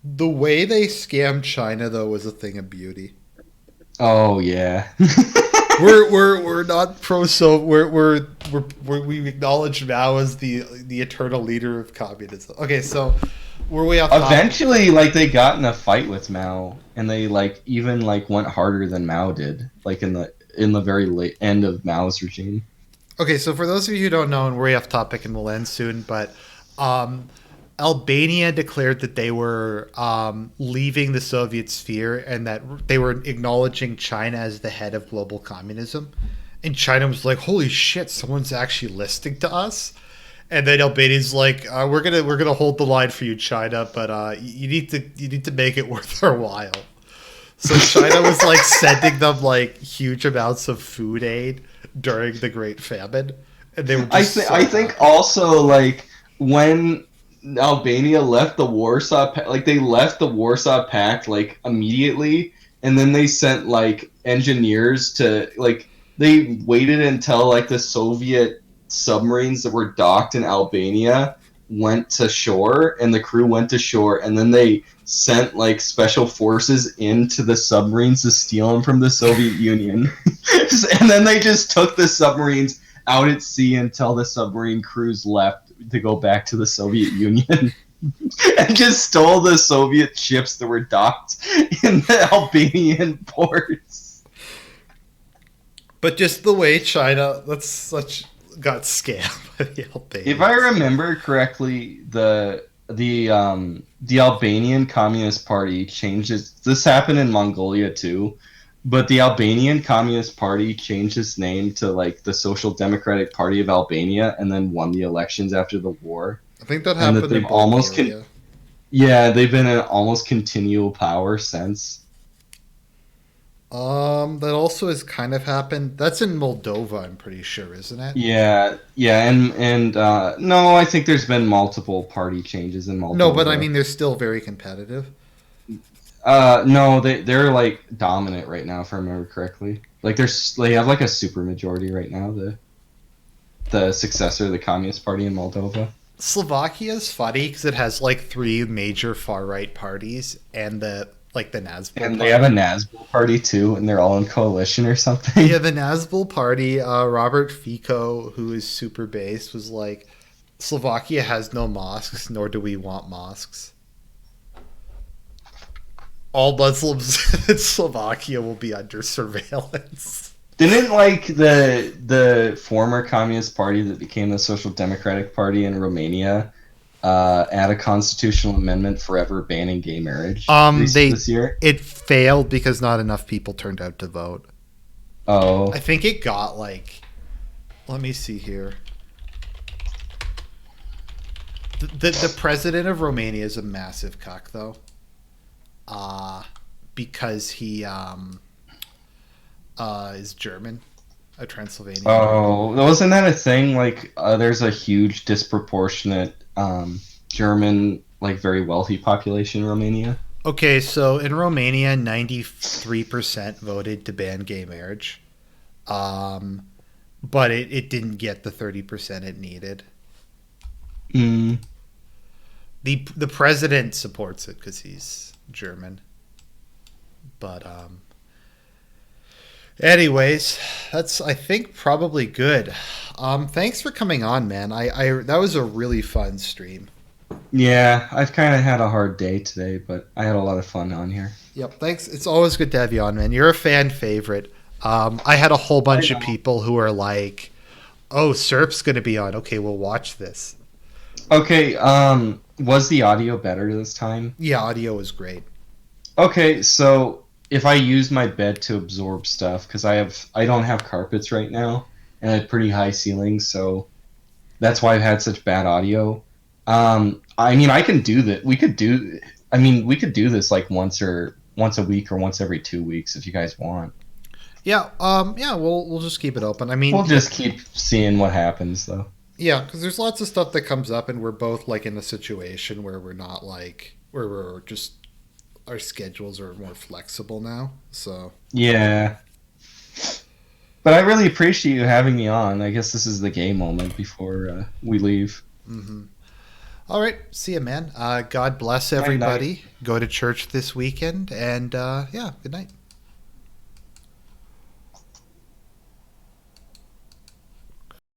The way they scammed China though was a thing of beauty. Oh yeah. We're not pro so we acknowledge Mao as the eternal leader of communism. Okay, so we're way off topic. Eventually, like they got in a fight with Mao, and they like even like went harder than Mao did, like in the very late end of Mao's regime. Okay, so for those of you who don't know, and we're way off topic and we'll end soon, but Albania declared that they were leaving the Soviet sphere and that they were acknowledging China as the head of global communism. And China was like, "Holy shit, someone's actually listening to us." And then Albania's like, "We're gonna hold the line for you, China, but you need to make it worth our while." So China was like sending them like huge amounts of food aid during the Great Famine, and they were. Just I think also like when Albania left the Warsaw like they left the Warsaw Pact like immediately, and then they sent like engineers to like they waited until like the Soviet submarines that were docked in Albania went to shore and the crew went to shore, and then they sent like special forces into the submarines to steal them from the Soviet Union. And then they just took the submarines out at sea until the submarine crews left to go back to the Soviet Union. And just stole the Soviet ships that were docked in the Albanian ports. But just the way China got scammed by the Albanians. If I remember correctly, the Albanian Communist Party changed its. This happened in Mongolia too, but the Albanian Communist Party changed its name to like the Social Democratic Party of Albania, and then won the elections after the war. I think that happened. And that they've almost yeah, they've been in almost continual power since. That also has kind of happened. That's in Moldova, I'm pretty sure, isn't it? Yeah, and no, I think there's been multiple party changes in Moldova. No, but I mean they're still very competitive. No, they're like dominant right now, if I remember correctly. Like they have like a super majority right now. The successor of the Communist Party in Moldova. Slovakia is funny because it has like three major far right parties and the Nazbol. And they have a Nazbol party too, and they're all in coalition or something. Yeah, the Nazbol party. Robert Fico, who is super based, was like, Slovakia has no mosques, nor do we want mosques. All Muslims in Slovakia will be under surveillance. Didn't like the former Communist Party that became the Social Democratic Party in Romania add a constitutional amendment forever banning gay marriage this year? It failed because not enough people turned out to vote. Oh. I think it got like, let me see here. The president of Romania is a massive cuck though. Because he is German, a Transylvanian. Oh, wasn't that a thing? Like, there's a huge disproportionate German, like very wealthy population in Romania. Okay, so in Romania, 93% voted to ban gay marriage, but it didn't get the 30% it needed. Mm. The president supports it because he's German, but anyways, that's I think probably good. Thanks for coming on, man. I that was a really fun stream. Yeah, I've kind of had a hard day today, but I had a lot of fun on here. Yep, thanks. It's always good to have you on, man. You're a fan favorite. I had a whole bunch of people who are like, "Oh, Serp's going to be on. Okay, we'll watch this." Okay, was the audio better this time? Yeah, audio was great. Okay, so if I use my bed to absorb stuff, because I don't have carpets right now, and I have pretty high ceilings, so that's why I've had such bad audio. I mean, I can do that. We could do this like once or once a week or once every 2 weeks if you guys want. Yeah, yeah, we'll just keep it open. I We'll mean, just keep seeing what happens, though. yeah, because there's lots of stuff that comes up, and we're both like in a situation where we're not like where we're just our schedules are more flexible now. So Yeah. But I really appreciate you having me on. I guess this is the gay moment before we leave. hmm all right, see you, man. God bless Night, night. everybody. Go to church this weekend, and yeah, good night.